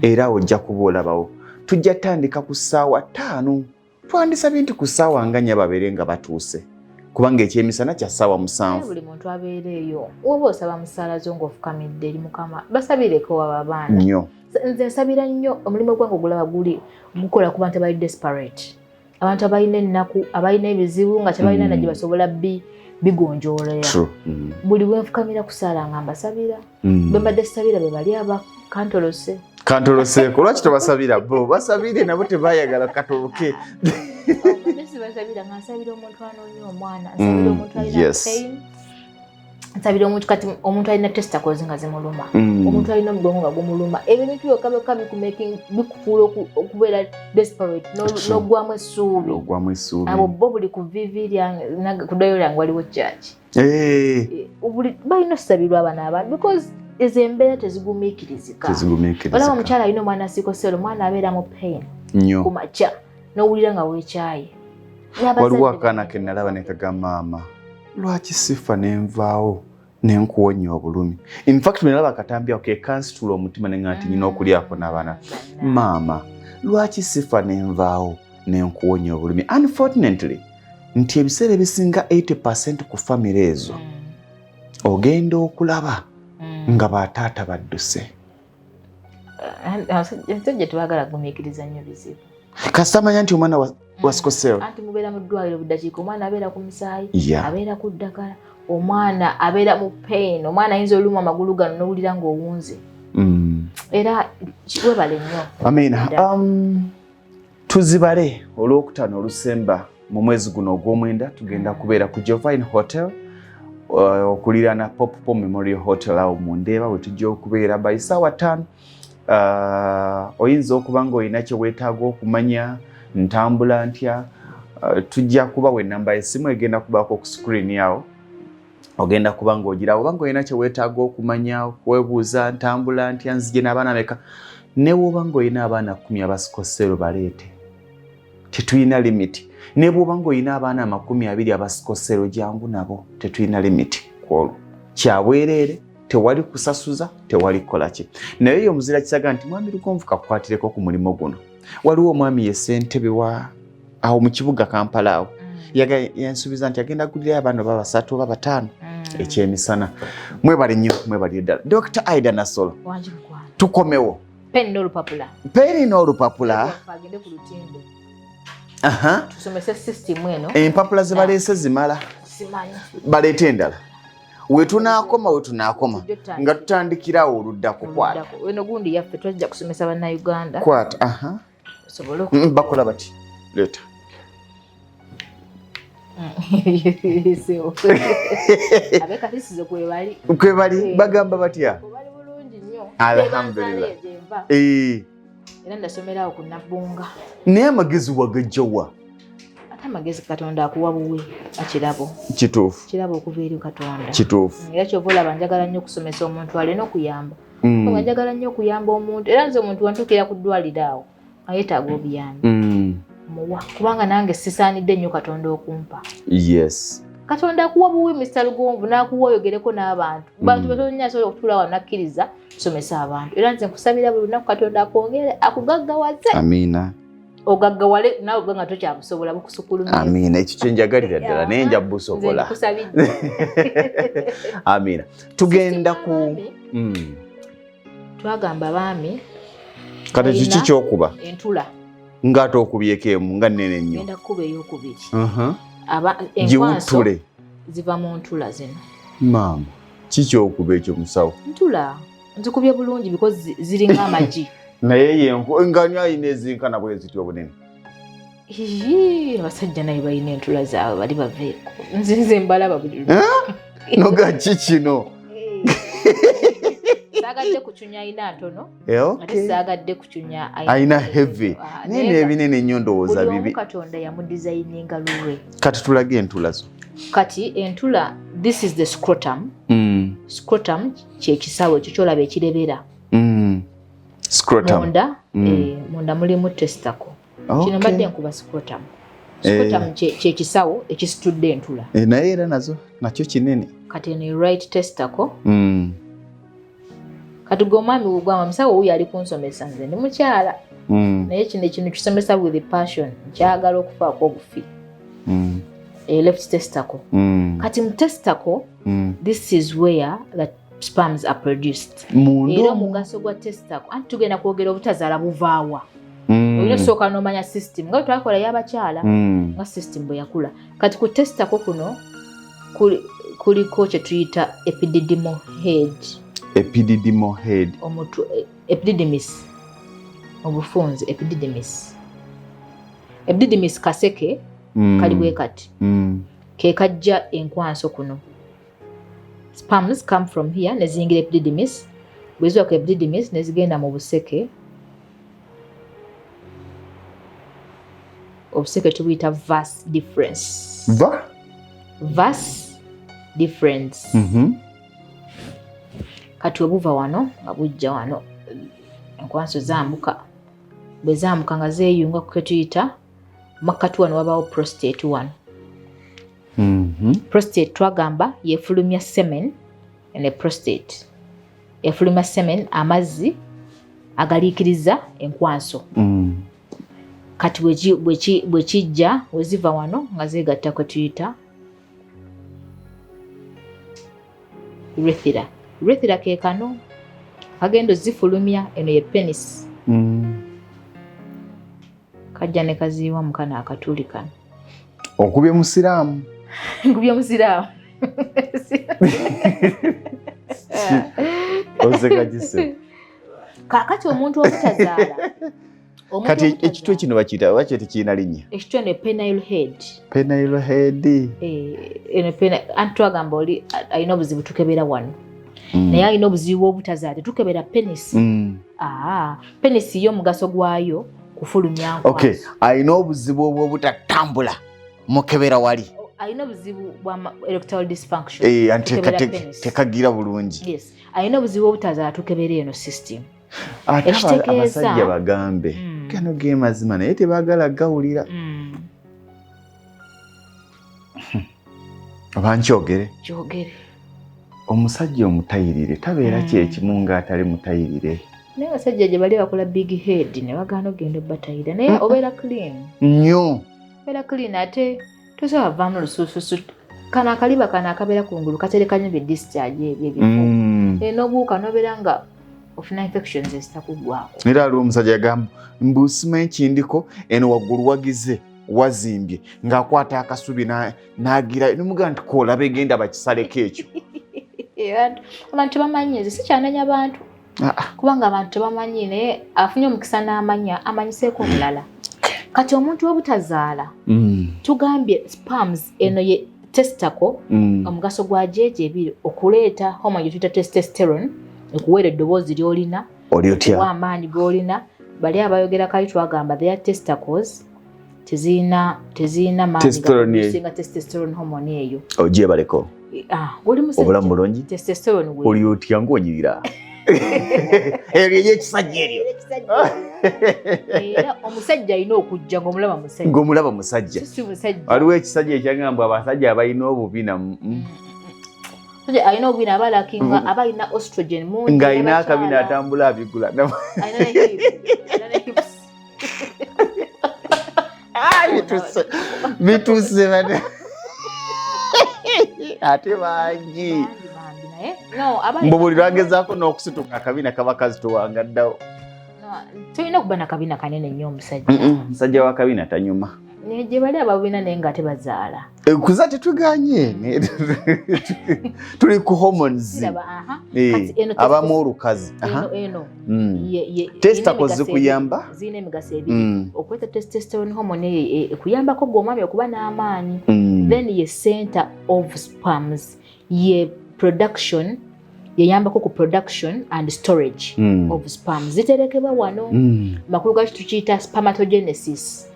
era ojja kuba olabawo. Tujja tandika ku ssaawa 5. Twandisabye nti ku ssaawa nga 4 babeere nga batuuse kubanga ekyemisana kya ssaawa 7. Buli muntu abeereeyo oba osaba musaala zo ng'ofukamidde eri Mukama basabireko waba abaana. Nnyo. Nze nsabira nnyo omulimu gwange ogulaba gukola ku bantu abali desperate. Abantu abalina ennaku abalina ebizibu nga tebalina na gye basobola bigonjoolera. Buli wenfukamira ku ssaala nga mbasabira. Bwe mbadde sisabira be bali abakantolose. Kantoloseeko lwaki tobasabira bo basabire nabo tebayagala katoloke. Basabira nga nsabira omuntu anoonya omwana nsabira omuntu alina pain. Nsabira omuntu kati omuntu alina testicles nga zimuluma. Omuntu alina omugongo nga gumuluma. Ebintu byokka byokka bikufuula okubeera desperate n'ogwamu essuubi. Abo bo buli ku vivi ku ddayo lyange waliwo church. Balina okusabirwa abana abantu because ezo embeera tezigumiikirizika. Olaba omukyala alina omwana asikosero omwana abeera mu pain ku makya n'owulira nga weekyaye. Waliwo akaana ke nalaba ne kagamba maama lwaki sifa nenvaawo nenkuwonya obulumi. In fact nalaba akatambyawo ke kansitula omutima ne ngati nyina okulyako n'abaana. Maama lwaki sifa nenvaawo nenkuwonya obulumi. Unfortunately nti ebiseera ebisinga 80% ku famire ezo ogenda okulaba nga bataata badduse. Ensajja tebagala gumiikiriza nnyo bizibu. Kastamanya nti omwana wa sikosero. Anti mubeera mu ddwaliro buddakiika, omwana abeera ku misaayi, Yeah. abeera ku ddagala, omwana abeera mu pain, omwana ayinza oluma amagulu gano n'owulira ng'owunze. Era webale nnyo. Amina. Tuzibale olwokutaano olusemba mu mwezi guno ogw'omwenda tugenda kubeera ku Jovine Hotel okuliraana Popo Memorial Hotel awo mu Ndeeba we tujja okubeera by ssaawa 5. Oyinza okuba ng'olina kye weetaaga okumanya ntambula ntya, tujja kubawa ennamba y'essimu egenda kubaako ku screen yawo. Ogenda kuba ng'ogirawo oba ng'olina kye weetaaga okumanya, weebuuza ntambula ntya, nzije n'abaana meka. Ne bw'oba ng'olina abaana 10 abasikosero baleete, tetulina limiti. Ne bw'oba ng'olina abaana 20 abasikosero jangu nabo, tetulina limiti kwolwo. Kyabwereere, tewali kusasuza, tewali kukola ki. Naye ye omuzira kisaga nti mwami Lugonvu kakwatireko ku mulimu guno. Waliwo omwami ye ssentebe wa awo mu kibuga Kampala awo. Yansuubiza nti agenda kugulira abaana baba 3 oba 5 ekyemisana. Mwebale nnyo, mwebale ddala. Dr. Aidah Nassolo, tukomewo. Peni n'olupapula. Peni n'olupapula. Agende ku lutindo. Aha. Tusomese system eno. Empapula ze baleese zimala. Simanyi. Baleete endala. We tunaakoma nga tutandikirawo oludda kukwata. Weno gundi yaffe twajja kusomesa bannayuganda. Kwata. Aha. Sobola bakola bati. Leeta. Abekatisize kwebali. Kwebali bagamba batya? Bali bulungi nnyo. Alhamdulillah. Era ndasomerawo ku Nabbunga. Naye amagezi wagajjawa? Ate amagezi Katonda akuwa buwe akirabo. Kituufu. Kirabo okuva eri Katonda. Kituufu. Era kyova olaba njagala nnyo okusomesa omuntu alina okuyamba. Nga njagala nnyo okuyamba omuntu. Era nze omuntu wantukira ku ddwaliro awo ayetaaga obuyambi. Muwa kubanga nange sisaanidde nnyo Katonda okumpa. Yes. Katonda akuwa buwe Mr. Lugonvu n'akuwa oyogereko n'abantu. Bantu batonya asobola okutuula wano nakkiriza tusomesa abantu. Era nze nkusabira buli lunaku Katonda akwongere akugaggawaze. Amiina. Ogaggawale nawe nga tokyabusobola bukusukulumira. Amiina. Ekyo kye njagalira ddala naye nja busobola. Nkusabidde. Amiina. Tugenda ku twagamba baami. Kati kiki kyokuba? Entula. Ng'ate okubyeko emu nga nnene nnyo. Ngenda kuba ey'okubiri. Enkwaso ziva mu ntula zino. Maama, kiki okuba ekyo musawo? Ntula. Nzikubye bulungi because ziringa amagi. Naye yenko enganya ayina ezinkana bwe zityo obunene. Abasajja naye balina entula zaabwe bali baveeko. Nzinze mbalaba buli lunaku. Noga kikino? Saagadde kucunya ayina ntono. Ate saagadde kucunya ayina heavy. Nene ebinene nnyo ndowooza bibi. Buli Katonda yamudesigninga lulwe. Kati tulage entula zo. Kati entula, this is the scrotum. Scrotum kye kisawo ekyo kyolaba ekirebera. Scrotum. Munda mulimu testicle. Kino mbadde nkuba scrotum. Scrotum kye kisawo ekisitudde entula. Naye era nazo nakyo kinene. Kati ne right testicle. Kati gwe omwami wugwama musawo wuyo ali kunsomesa nze ndi mukyala. Naye kino kisomesa with passion. Nkyagala okufaako obufi. Left testicle. Kati mu testicle, this is where the sperms are produced. Era omugaso gwa testicle, anti tugenda kwogera obutazaala buvaawa. Olina osooka n'omanya system. Nga twakola y'abakyala, nga system bwe yakula. Kati ku testicle kuno kuliko kye tuyita epididymal head. Epididymal head. Omutu epididymis. Obufunze epididymis. Epididymis kaseke kali bwe kati. Ke kajja enkwanso kuno. Sperms come from here ne zingira epididymis. Bwe ziva ku epididymis ne zigenda mu buseke. Obuseke tubuyita vas difference. Vas difference. Kati obuva wano nga bujja wano enkwanso zambuka. Bwe zambuka nga zeeyunga ku ketuyita makkati wano wabaawo prostate wano. Prostate twagamba yefulumya semen ne prostate. Efulumya semen amazzi agaliikiriza enkwanso. Kati bwe kijja we ziva wano nga zeegatta kwe tuyita urethra. Urethra ke kano kagendo zifulumya eno ye penis. kajja ne kaziiwa mukana akatuli kano okubye musiraamu nkubye musiraamu ozekagise kakati omuntu obutazaala kati ekitwe kino bakiyita bakiyita kirina linnya ekitwe ne penile head anti twagamba oli alina obuzibu tukebera wano naye alina obuzibu obutazaala tetukebera penisi penisi yo omugaso gwayo kufulumya nkwaso alina obuzibu obwobutatambula mukebera wali alina obuzibu bwa erectile dysfunction tekagira bulungi alina obuzibu obutazaala tukebera eno system abasajja bagambe gano ge mazima naye tebaagala gawulira abankyogere omusajja omutayirire tabeera kyekimu ng'atali mutayirire naye abasajja gye bali bakola big head ne bagaana ogenda batayira naye obeera clean nnyo obeera clean ate tosobola vaamu lusuususu kano akaliba kano akabeera ku ngulu katerekanye bedischarge ebyo n'obuuka n'obeera nga ofuna infections ezitakugwako era aliwo omusajja yagamba mbusimanyi ekindiko eno waggulu wagize wazimbye ng'akwata akasubi n'agira nomugamba nti koolaba egenda bakisaleko ekyo abantu tebamanyi ezo sikyanenya bantu kubanga abantu tebamanyi naye afunye omukisa n'amanya amanyiseeko omulala kati omuntu w'obutazaala tugambye spams eno ye testacle omugaso gwa jeje ebiri okuleeta hormone gye tuyita testosterone okuweera eddoboozi ly'olina okuwa amaanyi g'olina bali abayogera kali twagamba their testicles tezirina maanyi gasinga testosterone hormone eyo ogyebaleko obulamu bulungi testosterone oli otya ng'onyirira eryo ekisajja eryo era omusajja alina okujja ng'omulaba musajja waliwo ekisajja ekyagamba abasajja abalina obubina alina obubina abalakinga abalina estrogen mungi ng'alina akabina atambula abigula bituse bane ate bangi mbu buli lwagezaako n'okusituka akabina kaba kazitowangaddawo tulina okuba nakabina kanene nnyo omusajja w'akabina tanyuma gye bali ababina naye nga tebazaala kuza tetuganye tuli ku hormones abamu olukazi testicles zikuyamba zirina emigaso ebiri okweta testosterone hormone ekuyambako gwe omwami okuba n'amaanyi then ye center of sperms ye production yeyambako ku production and storage of sperms ziterekebwa wano makulu gaki tukiyita spermatogenesis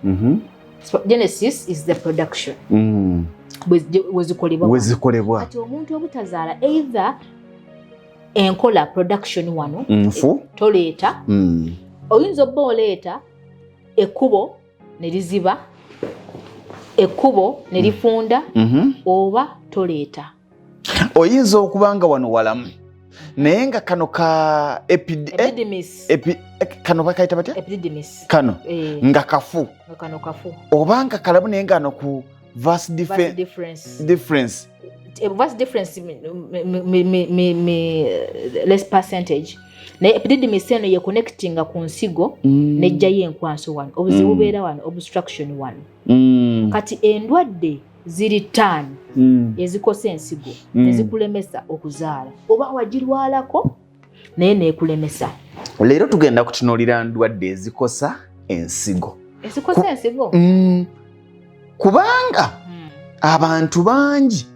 genesis is the production wezikolebwa kati omuntu obutazaala either enkola production wano toleeta oyinza obba oleeta ekkubo ne liziba ekkubo ne lifunda oba toleeta oyinza okubanga wano walamu naye nga kano ka kano bakayita batya kano nga kafu obanga kalamu naye nga no ku vast difference less percentage naye epididymis eno ye connectinga ku nsigo nejjayo enkwanso wano obuzibu bubeera wano obstruction wano kati endwadde ziri ttaano ezikosa ensigo nezikulemesa okuzaala oba wagirwalako naye neekulemesa leero tugenda kutunuulira ndwadde ezikosa ensigo kubanga abantu bangi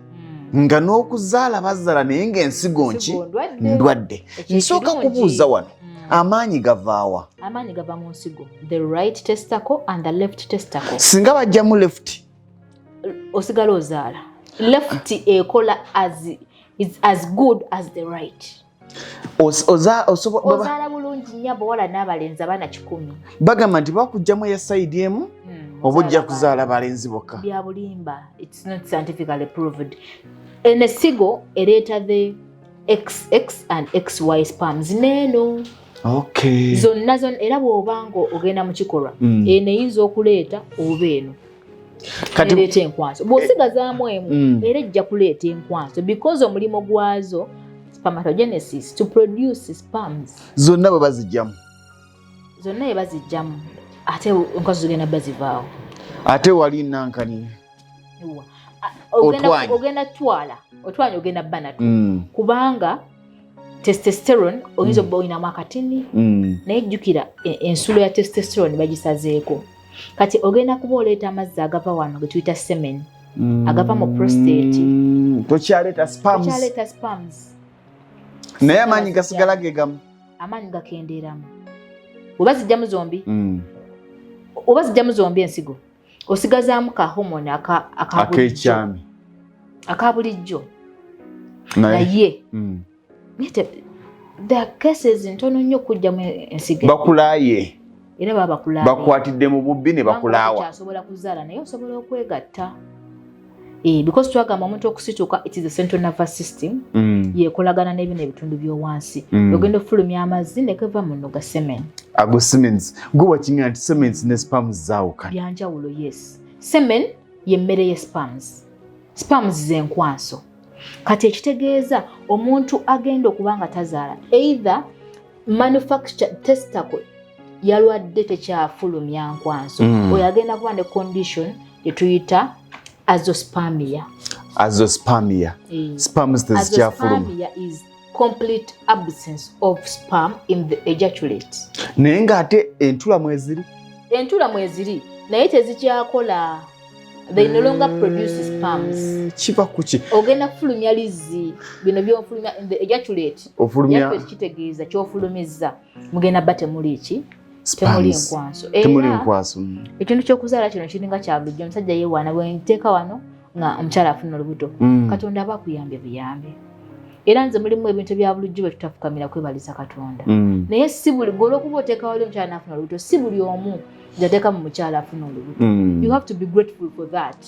nga n'okuzaala bazaala naye ng'ensigo nki ndwadde nsooka kubuuza wano amaanyi gavaawa amaanyi gava mu nsigo the right testicle and the left testicle singa bajjamu left osigala ozaala left ekola as good as the right ozaala bulungi nnyo abawala n'abalenzi abaana 100 bagamba nti bakugjamu eya sayidi emu oba ojja kuzaala balenzi bokka bya bulimba it's not scientifically proved enesigo ereeta the XX and XY sperms neeno zonna era bw'obanga ogenda mu kikolwa eno eyinza okuleeta oba eno ereeta enkwanso bw'osigazaamu emu era ejja kuleeta enkwanso because omulimo gwazo spermatogenesis to produce sperms zonna bwe bazijjamu zonna bwe bazijjamu ate enkaso zigenda bazivaawo ate wali nankani ogenda otwanya ogenda banatu kubanga testosterone oyinza obba oyinamu akatini naye jjukira ensulo ya testosterone bagisazeeko kati ogenda kuba oleeta amazzi agava wano ge tuyita semen agava mu prostate tokyaleeta spams naye amaanyi gasigala gegamu amaanyi gakendeeramu oba zijjamu zombi ensigo osigazaamu ka homoni akekyami aka bulijjo naye there are cases ntono nnyo okujjamu ensigo bakulaaye era baba bakulaaye bakwatidde mu bubbi ne bakulaawa asobola kuzaala naye osobola okwegatta because twagamba omuntu okusituka it is the central nervous system yekolagana n'ebino ebitundu by'owansi ogenda ofulumya amazzi nekeva muno ga semen ago semens gwe wakinga nti semens ne spams zaawukana byanjawulo yes semen yemmere ye spams zenkwanso kati ekitegeeza omuntu agenda okubanga tazaala either manufacture testicle yalwadde tekyafulumya nkwanso oyo agenda kuba ne condition etuyita azoospermia. Sperms tezikyafuluma is complete absence of sperm in the ejaculate. Naye ng'ate entula mweziri naye tezikyakola. They no longer produce sperms. Kiva kuki ogenda kufulumya lizzi bino byofulumya in the ejaculate ofulumya kitegeeza kyofulumizza mugenda bate muli ki temuli enkwaso ekintu ky'okuzaala kino kiringa kya bulijjo omusajja yeewaana bwenteeka wano nga omukyala afuna olubuto katonda aba akuyambye buyambe era nze mulimu ebintu bya bulijjo bwe tutafukamira kwebaliza katonda naye si buli gwe olwokuba oteeka wali omukyala n'afuna olubuto si buli omu gyateeka mu mukyala afuna olubuto you have to be grateful for that.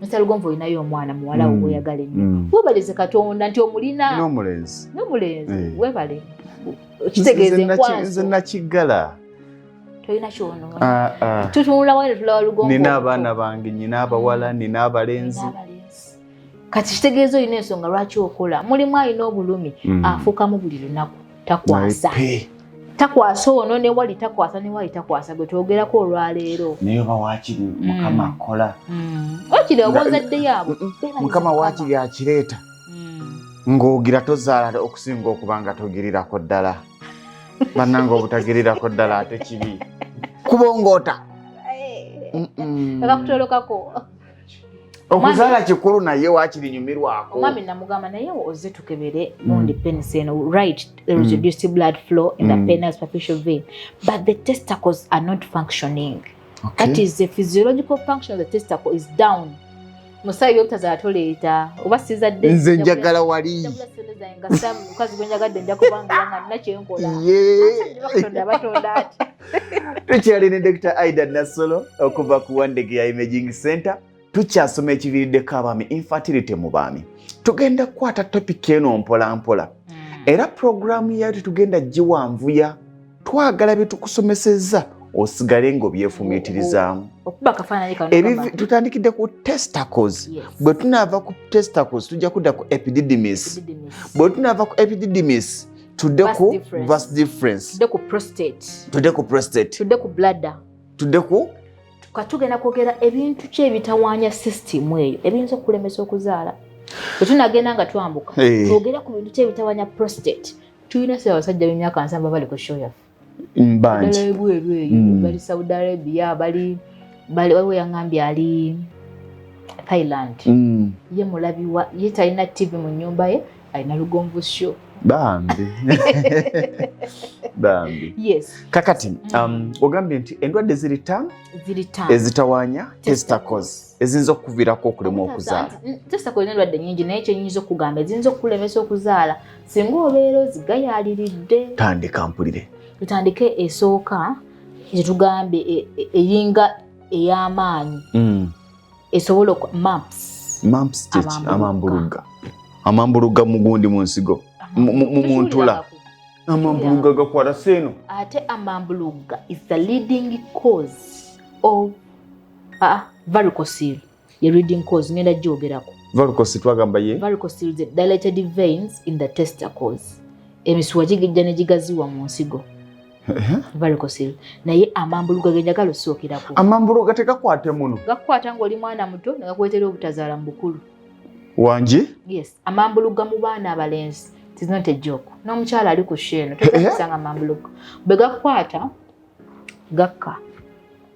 Mr. Lugonvu olinayo omwana muwala wo oyagala ennyo weebalize katonda nti omulina n'omulenzi weebale kitegeeza enkwanso nze nakiggala tolina kyono tutunula wano tulawa Lugonvu nina abaana bange nina abawala nina abalenzi kati kitegeeza olina ensonga lwaki okola mulimu alina obulumi afuukamu buli lunaku takwasa ono newali takwasa gwe twogerako olwaleero naye oba waakiri mukama akola wakiri abozadde yaabwe mukama waakiri akireeta ng'ogira tozaala okusinga okuba nga togirirako ddala bannanga obutagirirako ddala ate kibi kubongoota akakutolokako okuzaala kikulu naye waakirinyumirwako omwami namugamba naye oze tukebere gundi penis eno right reduce blood flow in the penile superficial vein but the testicles are not functioning. That is the physiological function of the testicle is down. Musayi byobutazaala toleeta oba sizadde nze njagala wali mukazi gwenjagadde nja kubanga yanga nina kyenkola batonda ati tukyali ne Dr. Aidah Nassolo okuva ku Wandege ya Imaging Center tukyasoma ekiviiriddeko abaami infertility mu baami tugenda kukwata topic eno mpola mpola era programu yayo tetugenda giwanvuya twagala bye tukusomesezza osigale ng'obyefumiitirizaamu tutandikidde ku testicles bwe tunaava ku testicles tujja kudda ku epididymis bwe tunaava ku epididymis tudde ku vas difference tudde ku prostate tudde ku bladder tudde ku katugenda kwogera ebintu ki ebitawaanya system eyo ebiyinza okulemesa okuzaala bwe tunagenda nga twambuka twogera ku bintu ki ebitawaanya prostate tulina se abasajja b'emyaka 7 bali ku show yaffe bangi bali Saudi Arabia bali waliwo yangambye ali Thailand ye mulabiwa ye talina TV mu nyumba ye alina Lugonvu show bambi yes kakati ogambye nti endwadde zirita ezitawaanya testicles eziyinza okuviirako okulemwa okuzaala testicles n'endwadde nnyingi naye kyenyinza okugamba eziyinza okulemesa okuzaala singa obeera ozigayaaliridde tandika mpulire tutandike esooka gyetugambe eyinga ey'amaanyi esobola mumps amambuluga mugundi mu nsigo mu ntula amambuluga gakwata seeno ate amambuluga is the leading cause of varicocele ye leading cause ngenda gyogerako varicocele twagamba ye varicocele the dilated veins in the testicles emisuwa gigijja ne gigaziwa mu nsigo varicocele naye amambulu gagenda galosookeraku amambulu gategakwate muno gakukwata ng'oli mwana muto ne gakuleetera obutazaala mu bukulu wangi yes amambulu ga mu baana abalenzi it is not a joke n'omukyala ali ku sheeno tokusanga amambulu bwe gakukwata gakka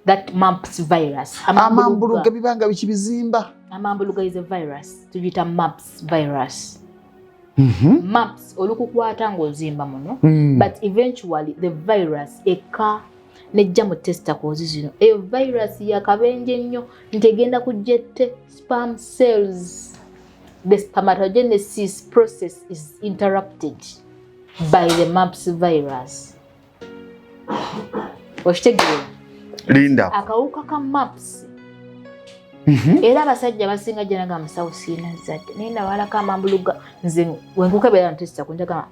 that mumps virus amambulu gabibanga bikibizimba amambulu ga is a virus tugiyita mumps virus mumps olukukwata ng'ozimba muno but eventually the virus eka nejja mu testicles zino eyo virus yakabenje nnyo ntegenda kujette sperm cells the spermatogenesis process is interrupted by the mumps virus okitegeera linda akawuka ka mumps era abasajja basinga jana ga musawo sina zadde naye nawalako amambulu ga nze wenkukebera ntesta kunjaga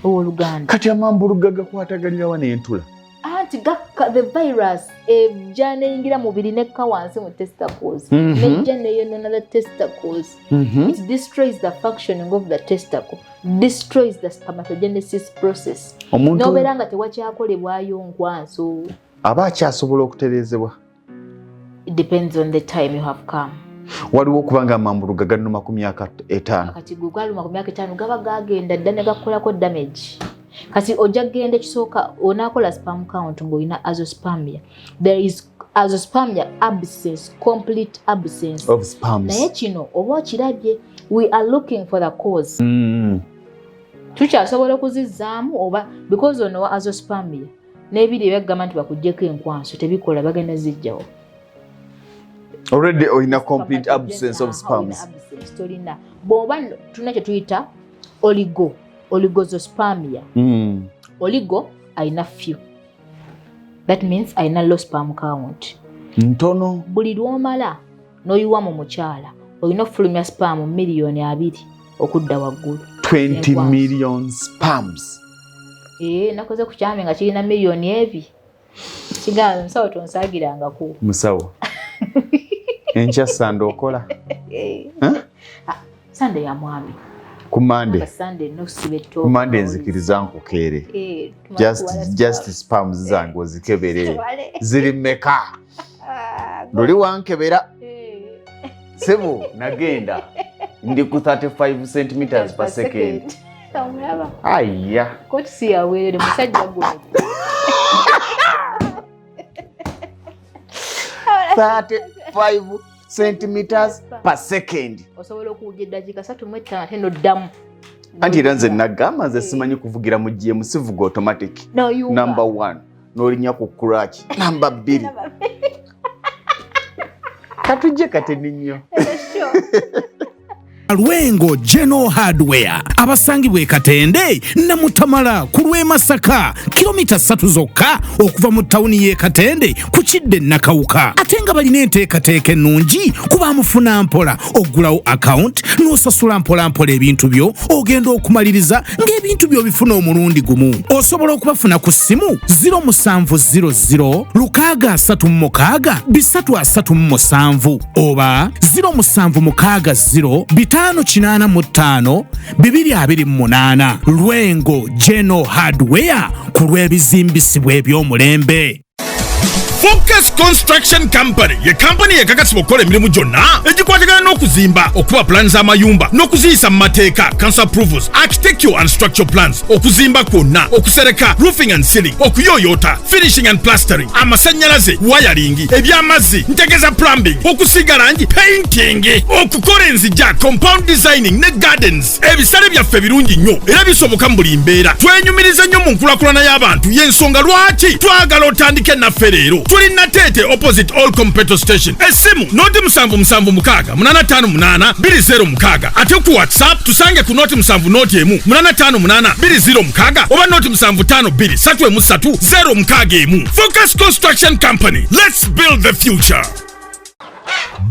oluganda kati amambulu gagakwatagalirawa n'entula anti gakka the virus ejja neyingira mubiri nekka wansi mu testicles nejja neyonona the testicles it destroys the functioning of the testicle destroys the spermatogenesis process nobeera nga tewakyakolebwayo nkwanso aba akyasobola okutereezebwa. It depends on the time you have come. Waliwo okubanga amambulu gaganuma ku myaka 5 kati gugaluma ku myaka 5 gaba gagenda dda ne gakolako damage kati ojja genda ekisooka onaakola sperm count ng'olina azoospermia. There is azoospermia absence, complete absence of sperms. Naye kino oba okirabye we are looking for the cause. Tukyasobola okuzizzaamu oba because ono wa azoospermia n'ebiri ebyagamba nti bakuggyeko enkwanso tebikola bagenda zijjawo. Already in a complete absence of sperms. Tolina boba tuna kye tuyita oligospermia. Oligo aina few. That means aina low sperm count. Ntono. Buli lwomala n'oyiwa mu mukyala olina ofulumya sperm miliyoni 2 okudda waggulu. 20 million sperms. Nakoze ku kyame nga kirina miliyoni 2. Kigambe musawo tonsagirangako. Musawo. Encha sande okola. Sande ya mwami. Kumande. Sande no sibeto. Kumande nzikiriza nkukere. Just sperms zangu zikebere. Ziri meka. Doli wankebera. Sebo nagenda. Ndi ku 35 cm per second. Aya. Koti si awere musajja gwe. 35 centimeters per second. Osobola okuwuja eddakiika 3 teno ddamu. Anti era nze nagamba nze simanyi kuvugira mu GM sivuga automatic. Number 1 n'olinya ku clutch. Number 2 katujje kateni nnyo. Lwengo General Hardware abasangibwa e Katende na Mutamala ku lw'e Masaka kilomita 3 zokka okuva mu tawuni y'e Katende ku kidde Nakawuka ate nga balina enteekateeka ennungi kuba mufuna mpola oggulawo account n'osasula mpola ebintu byo ogenda okumaliriza ng'ebintu byo bifuna omulundi gumu. Osobola okubafuna ku ssimu 0700 636 oba 0760 585 228. Lwengo General Hardware ku lw'ebizimbisibwa eby'omulembe. Focus Construction Company ye company ekakasibwa okukola emirimu gyonna egikwatagana n'okuzimba okuba plans z'amayumba n'okuziyisa mu mateeka council approvals architectural and structural plans okuzimba kwonna okusereka roofing and ceiling okuyooyoota finishing and plastering amasannyalaze wiring eby'amazzi ntegeza plumbing okusiiga langi painting okukola enzijja compound designing ne gardens. Ebisale byaffe birungi nnyo era bisoboka mu buli mbeera. Twenyumiriza nnyo mu nkulakulana y'abantu y'ensonga lwaki twagala otandike naffe leero. Tuli Natete opposite All Competitor Station. Esimu noti 7776 858 206 ate ku WhatsApp tusange ku noti 7 noti 858 206 oba noti 752 333 061. Focus Construction Company. Let's build the future.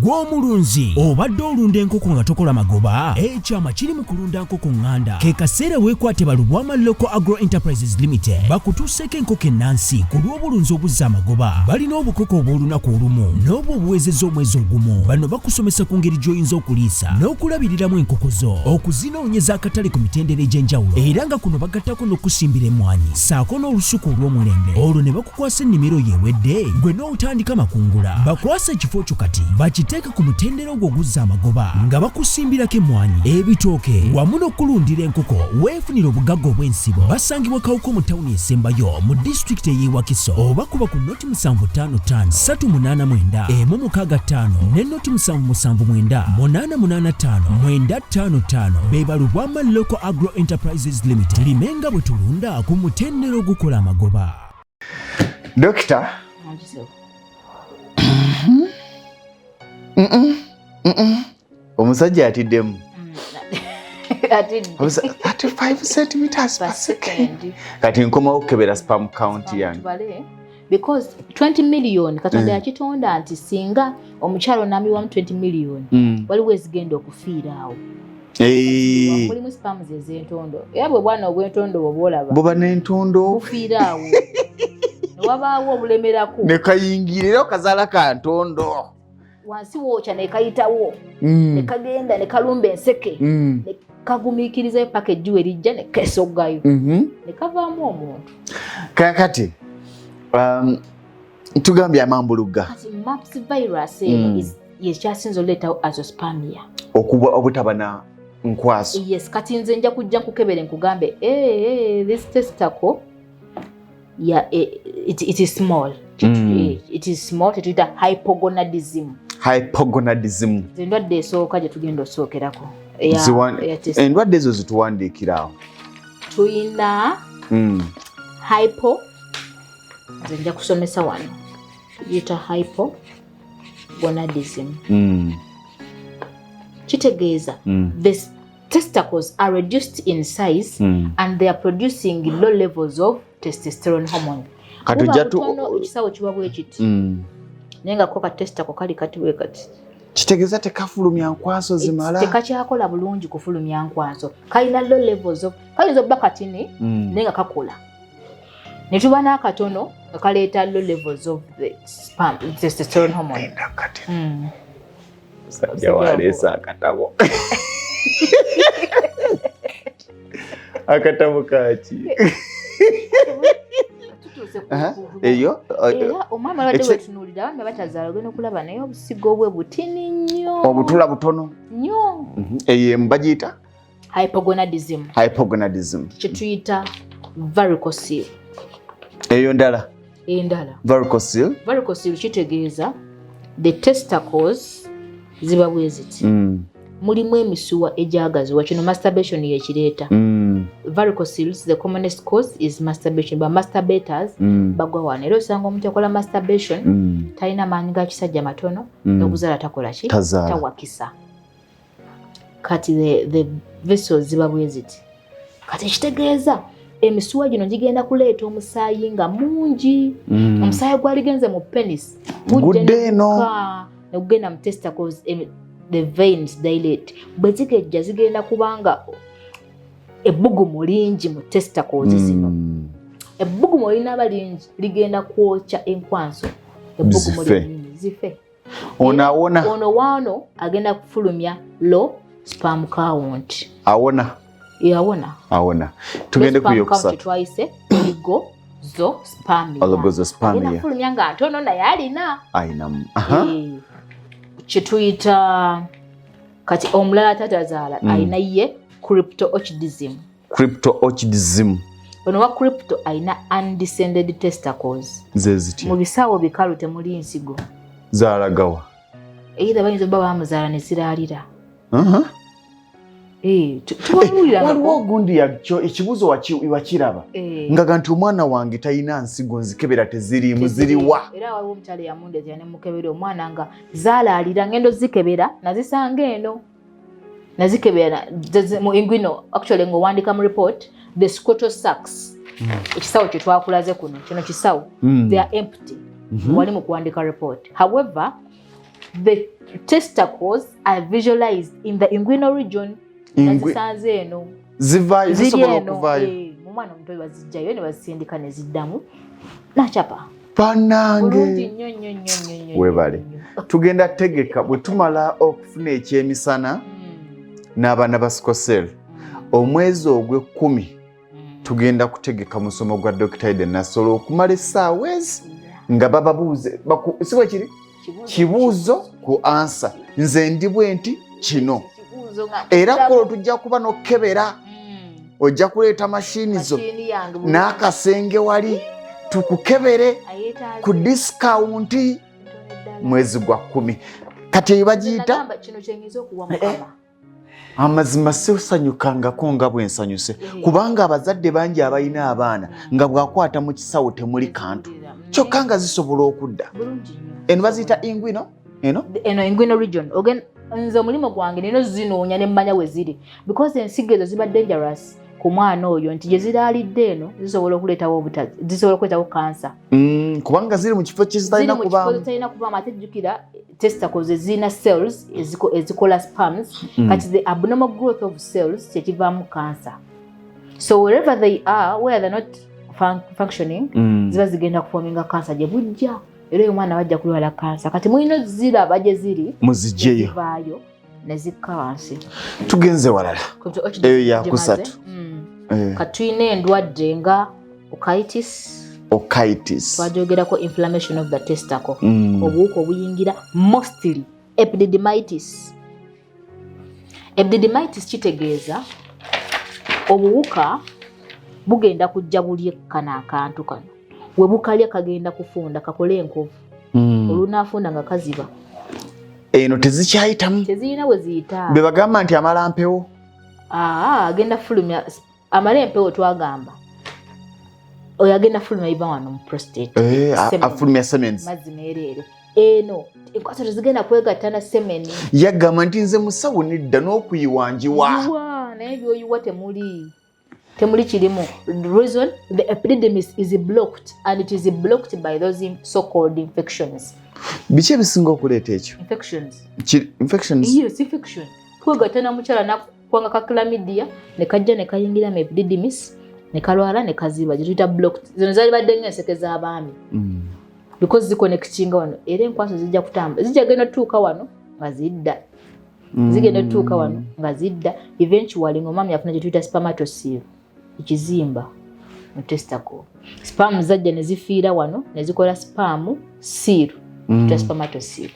gw'omulunzi obadde olunda enkoko nga tokola magoba ekyama kiri mu kulunda nkoko ŋŋanda ke kaseera weekwate balubwama local agro enterprises limited bakutuuseko enkoko ennansi ku lw'obulunzi obuzza amagoba balina obukoko obw'olunaku olumu n'obwo obuwezezza omwezi ogumu bano bakusomesa ku ngeri gy'oyinza okuliisa n'okulabiriramu enkoko zo okuzinoonyeza akatale ku mitendera egy'enjawulo era nga kuno bagattako n'okusimbira emmwanyi ssaako n'olusuku olw'omulembe olwo ne bakukwasa ennimiro yeewedde gwe n'otandika makungula bakwasa ekifo kyo kati bakiteeka ku mutendera ogwo oguzza amagoba nga bakusimbirako emmwanyi ebitooke wamu n'okulundira enkoko weefunira obugagga obw'ensibo basangibwa kawuko mu tawuni esembayo mu disitulikiti ey'e Wakiso oba kuba ku noti 755 389 165 ne noti 779 885 955 be balubwama local agro enterprises limited limenga bwe tulunda ku mutendera ogukola amagoba. Dokita omusajja atiddemu 35 centimeters per second kati nkomawo okukebera spam count yange because 20 million katonda yakitonda nti singa omukyalo namiwamu 20 million waliwo ezigenda okufiira awo mulimu spams ez'entondo era bwe bwana obw'entondo bw'oba buba n'entondo bufiira awo newabaawo obulemerako ne kayingira era okazaala ka ntondo wansi wookya ne kayitawo ne kagenda ne kalumba enseke ne kagumiikiriza package we lijja ne kesoggayo ne kavaamu omuntu kakati tugambye amambulugga kati maps virus yekyasinza oleetawo azospamia obutaba na nkwaso yes kati nze nja kujja nkukebere nkugambe this testicle it is small it is small tetuyita hypogonadism endwadde esooka gye tugenda osookerako endwadde ezo zituwandiikiraawo tuyina hypo nze nja kusomesa wano tugiyita hypogonadism kitegeeza the testicles are reduced in size and they are producing low levels of testosterone hormone ekisawo kiba bwe kiti naye nga ko katesticle kali kati bwe kati kitegeeza tekafulumya nkwaso zimala tekakyakola bulungi kufulumya nkwaso kalina low levels of kayinza okuba katini naye nga kakola ne tuba n'akatono nga kaleeta low levels of the testosterone hormone sajja waleesa akatabo akatabo kaki eyo era omwami abadde wetunuulira abaami batazaala ogenda okulaba naye obusigo bwe butini nnyo obutula butono nnyo eyo mbagiyita hypogonadism kyetuyita varicocele eyo ndala varicocele kitegeeza the testicles ziba bwe ziti mulimu emisuwa egyagazibwa kino masturbation yekireeta varicoceles the commonest cause is masturbation but masturbators bagwa wano era osanga omuntu akola masturbation talina maanyi ga kisajja matono n'okuzaala takola ki tawakisa kati the vessels ziba bwe ziti kati ekitegeeza emisuwa gino gigenda kuleeta omusaayi nga mungi omusaayi gwaligenze mu penis gudde eno negugenda mu testicles the veins dilate bwe zigejja zigenda kubanga ebbugumu lingi mu testicles zino ebbugumu linaaba lingi ligenda kwokya enkwanso ebbugumu lingi zife ono waano agenda kufulumya low sperm count awona tugende kuyokusa twayise oligospermia agenda nga ntono naye alinamu kyetuyita kati omulala tatazaala alina ye cryptorchidism ono wa crypto alina undescended testicles mu bisaawo bikalu temuli nsigo zaalagawa either bayinza oba bamuzaala ne ziraalira waliwo ogundi yakyo ekibuzo wakiraba nga nti omwana wange talina nsigo nzikebera tezirimu ziriwa era waliwo omukyala yamundezera ne mukebera omwana nga zaalaalira ngendo zikebera nazisanga eno nazikebera mu ingwino actually ng'owandika mu report the scrotal sacs ekisawo kye twakulaze kuno kino kisawo they are empty wali mu kuwandika report however the testicles are visualized in the inguinal region. Nazisanze eno. Zivaayo zisobola okuvaayo. Mu mwana omuto bazijjayo ne bazisindika ne ziddamu. Nachapa. Panange. Webale. Tugenda tegeka bwe tumala okufuna ekyemisana n'abaana ba Sikosel. Omwezi ogw'ekkumi tugenda kutegeka musomo gwa Dr. Aidah Nassolo okumala essaawa ezi nga bababuuze siwe kiri kibuuzo ku ansa nze ndi bwe nti kino era kulo tujja kuba n'okebera ojja kuleeta mashini zo n'akasenge wali tukukebere ku disikaawunti mwezi gwa 10 kati ebagiyita amazima sisanyukangako nga bwe nsanyuse kubanga abazadde bangi abalina abaana nga bwakwata mu kisawo temuli kantu kyokka nga zisobola okudda eno baziyita ingwino eno inguinal region nze omulimu gwange nino zinoonya ne mmanya we ziri because ensigo ezo ziba dangerous ku mwana oyo nti gye ziraalidde eno zisobola okuleetawo obutazi zisobola okuleetawo kansa kubanga ziri mu kifo kizitalina kubaamu ate jjukira testicles ezirina cells ezikola sperms kati the abnormal growth of cells kyekivaamu cancer. So wherever they are, where they're not functioning, ziba zigenda kuforminga cancer gye bujja era oyo mwana bajja kulwala cancer. Kati mulina ziraba gye ziri muzijjeyo ne zikka wansi. Tugenze walala eyo yakusatu katuyina endwadde nga okitis twajogerako inflammation of the testicle obuwuka obuyingira mostly epididymitis kitegeeza obuwuka bugenda kujja bulye kana akantu kano we bukalya kagenda kufunda kakole enkovu olunaafunda nga kaziba eno tezikyayitamu tezirina we ziyita be bagamba nti amala mpewo agenda fulumya amala empewo twagamba oyo agenda fulumya iba wano mu prostate afulumya semens mazzi meereere eno enkwasa tezigenda kwegattana semeni yagamba nti nze musawo nedda n'okuyiwanjiwa naye byoyiwa temuli kirimu. The reason the epididymis is blocked and it is blocked by those so-called infections. Biki ebisinga okuleeta ekyo? Infections? Yes, infection. Kwegattana mukyala nakwanga ka chlamydia ne kajja ne kayingira mu epididymis ne kalwala ne kaziba gye tuyita blocked. Zino zalibadde ng'enseke z'abaami because ziconnectinga wano era enkwaso zijja kutamba zijja genda tuuka wano nga zidda zigenda tuuka wano nga zidda eventually ng'omwami yafuna gye tuyita spermatocele ekizimba mu testicle. Sperm zajja ne zifiira wano ne zikola sperm seal tuyita spermatocele.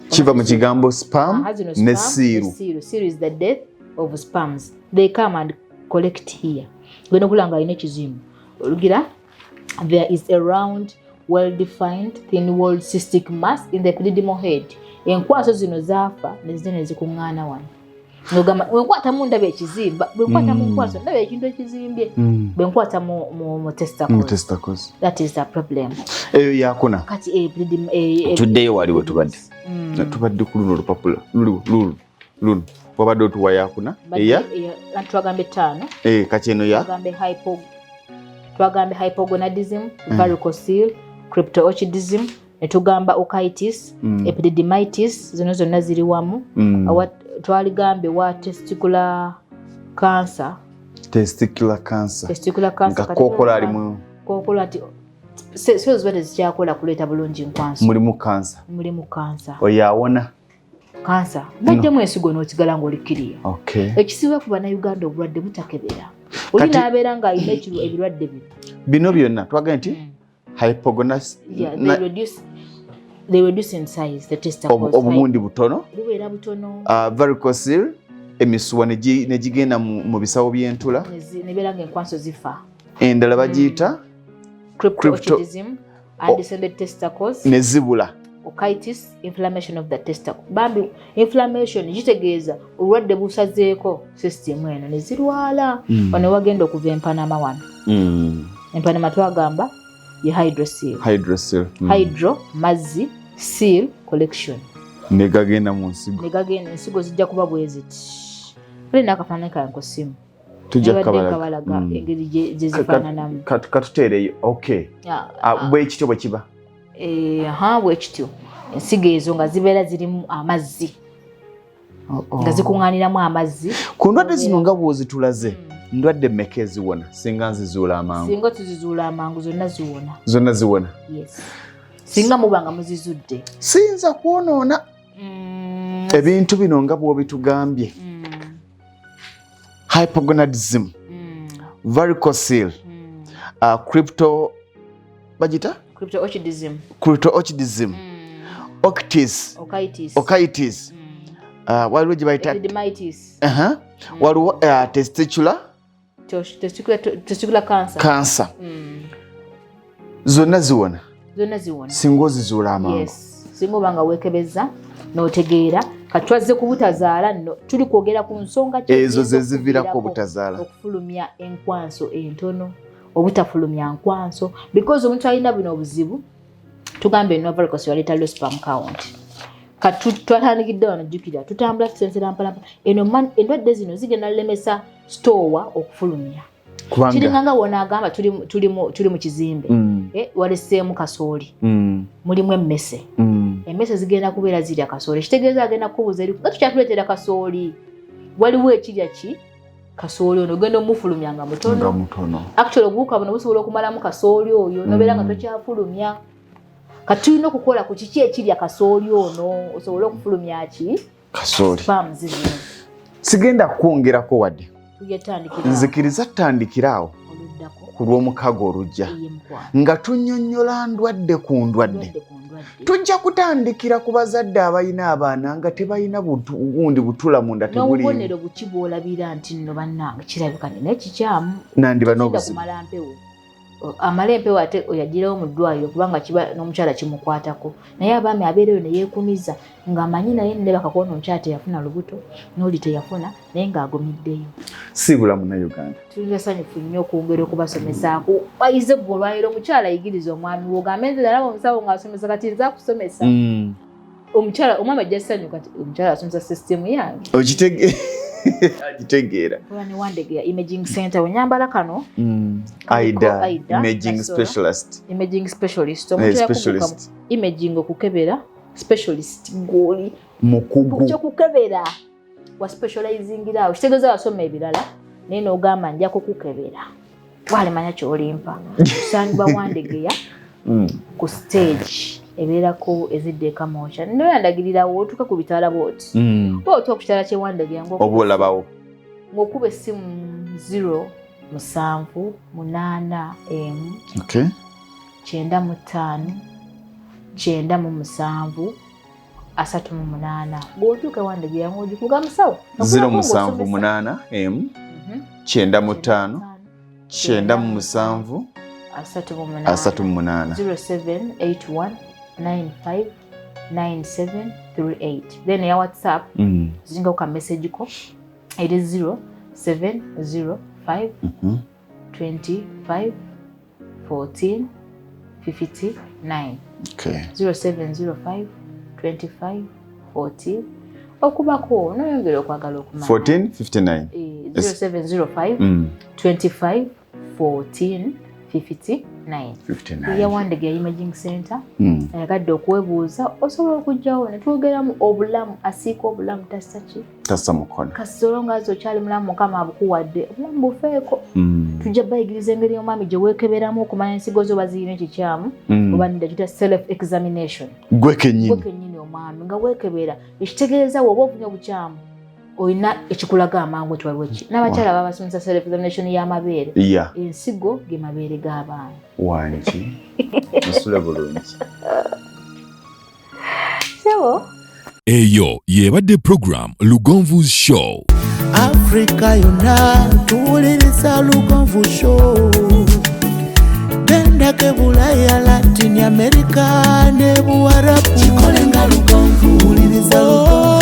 Kiva mu kigambo sperm ne siiru. Seal is the death of sperms. They come and collect here. Gwena kulanga ine ekizimba olugira there is a round well-defined thin-walled cystic mass in the epididymal head. Enkwaso zino zaafa ne zite ne zikuŋŋaana wano. Ngogamba wenkwata mu ndaba ekizimba bwenkwata mu nkwaso ndaba ekintu ekizimbye bwenkwata mu testicles. That is the problem. Eyo yakuna kati tuddeyo waliwo tubadde ku luno olupapula luno wabadde otuwa yakuna twagambe 5 kati eno twagambe hypogonadism, varicocele, cryptorchidism, ne tugamba okitis, epididymitis, zino zonna ziri wamu. Twaligambe wa testicular cancer. Nga kookola alimu kookola ati so ziba tezikyakola kuleeta bulungi nkwanso. Mulimu cancer. Oyo awona cancer. Bajjamu ensigo n'otigala ng'olikkiriya. Ekisiba ku bannayuganda obulwadde butakebera. Oli n'abeera ng'alina ebirwadde bino byonna twaga nti hypogonadism. They reduce in size, the testicles. Obuwundi butono. Bubeera butono. Varicocele emisuwa ne gigenda mu bisawo by'entula. Nebeera ng'enkwaso zifa. Endala bagiyita cryptorchidism, undescended testicles. Ne zibula. Okitis, inflammation of the testicle. Bambi inflammation kitegeeza obulwadde busazeeko system eno ne zirwala. Wano wagenda okuva empanama wano. Empanama twagamba ye hydrocele. Hydro mazzi, seal collection. Negagenda mu nsigo. Ensigo zijja kuba bwe ziti. Oli n'akafaananyi kange ku ssimu. tujja kabalaga engeri gye zifaananamu katuteereyo okay bwekityo bwe kiba bwekityo ensigo ezo nga zibeera zirimu amazzi nga zikuŋŋaaniramu amazzi ku ndwadde zino nga bwozitulaze ndwadde mmeka eziwona singa nzizuula amangu singa tuzizuula amangu zonna ziwona singa muba nga muzizudde siyinza kwonoona ebintu bino nga bw'obitugambye hypogonadism varicocele crypto bagita cryptorchidism okitis waliwo gye bayita waliwo testicular cancer zonna ziwona singa ozizuula amangu singa oba nga weekebeza n'otegeera katwazze ku butazaala nno tuli kwogera ku nsonga ezo ze ziviirako obutazaala okufulumya enkwanso entono obutafulumya nkwanso because omuntu alina bino obuzibu tugambe novaricocele waleeta low sperm count twatandikidde wano jjukira tutambula tusensera mpalapa eno endwadde zino zigenda lemesa stowa okufulumya kiringa nga wona agamba tuli mu kizimbe waleseemu kasooli mulimu emmese emmese zigenda kubeera zirya kasooli kitegeeza agenda kubuuza eri nga tukyatuleetera kasooli waliwo ekirya ki kasooli ono ogenda omufulumya nga mutono actually obuwuka buno busobola okumalamu kasooli oyo nobeera nga tokyafulumya kati tulina okukola ku kiki ekirya kasooli ono osobole okufulumya ki kasooli spams zino sigenda kwongerako wadde nzikiriza tutandikiraawo ku lw'omukago olujja nga tunnyonnyola ndwadde ku ndwadde tujja kutandikira ku bazadde abalina abaana nga tebalina bundi butula munda tebuli n'obubonero buki bw'olabira nti nno bannange kirabika nina ekikyamu nandiba n'obuzibu amala empewo ate oyagirawo mu ddwaliro kubanga kiba n'omukyala kimukwatako naye abaami abeereyo ne yeekumiza ng'amanyi naye ne bakakuona omukyala teyafuna lubuto n'oli teyafuna naye ng'agumiddeyo si bulamu na Uganda tuli basanyufu nnyo okwongera okubasomesaako bayize bwe olwaliro omukyala ayigiriza omwami wo ogambe nze nalaba omusawo ng'asomesa kati nza kusomesa omukyala omwami ajja ssanyu kati omukyala asomesa sisitemu yange agitegeera ne Wandegeya imaging center wenyambala kano Aidah imaging specialist imaging okukebera specialist ngoli mukugu kyo kukebera wa specializing awo kitegeeza wasoma ebirala naye n'ogamba nja kukukebera walemanya kyolimpa kusangibwa Wandegeya ku stage ebeerako ezidde ekamosha noyandagirirawo otuuka ku bitala booti oba otuuka ku kitala kye Wandegeya oba olabawo ng'okuba essimu 0-7-8-9 95-97-38 ng'otuuka Wandegeya ng'ogikuga musawo 0-7-8 95-97 0781959738 then ya WhatsApp zinga ka message ko it is 0705 25 14 59 0705 25 14 okubako noyongera okwagala okumanya 14 59 0705 25 14 59 ya Wandegeya imaging center yakadde okwebuuza osobola okujjawo ne twogeramu obulamu asiika obulamu tassa mukono kasolonga azo kyali mulamu mukama abukuwadde obulamu bufeeko tujja bayigiriza engeri y'omwami gye weekeberamu okumanya ensigo zo bazirina ekikyamu oba nida kita self examination gwe kennyini omwami nga weekebera ekitegeeza woba ofunye obukyamu oyina ekikulaga amangu twaliwo ki n'abakyala babasomesa self examination y'amabeere ensigo ge mabeere g'abaana wangi musula bulungi so eyo yebadde program Lugonvu's Show Afrika yonna tuwuliriza Lugonvu Show bendake Bulaya Latin America ne Buwarabu kikolenga Lugonvu wuliriza Lugonvu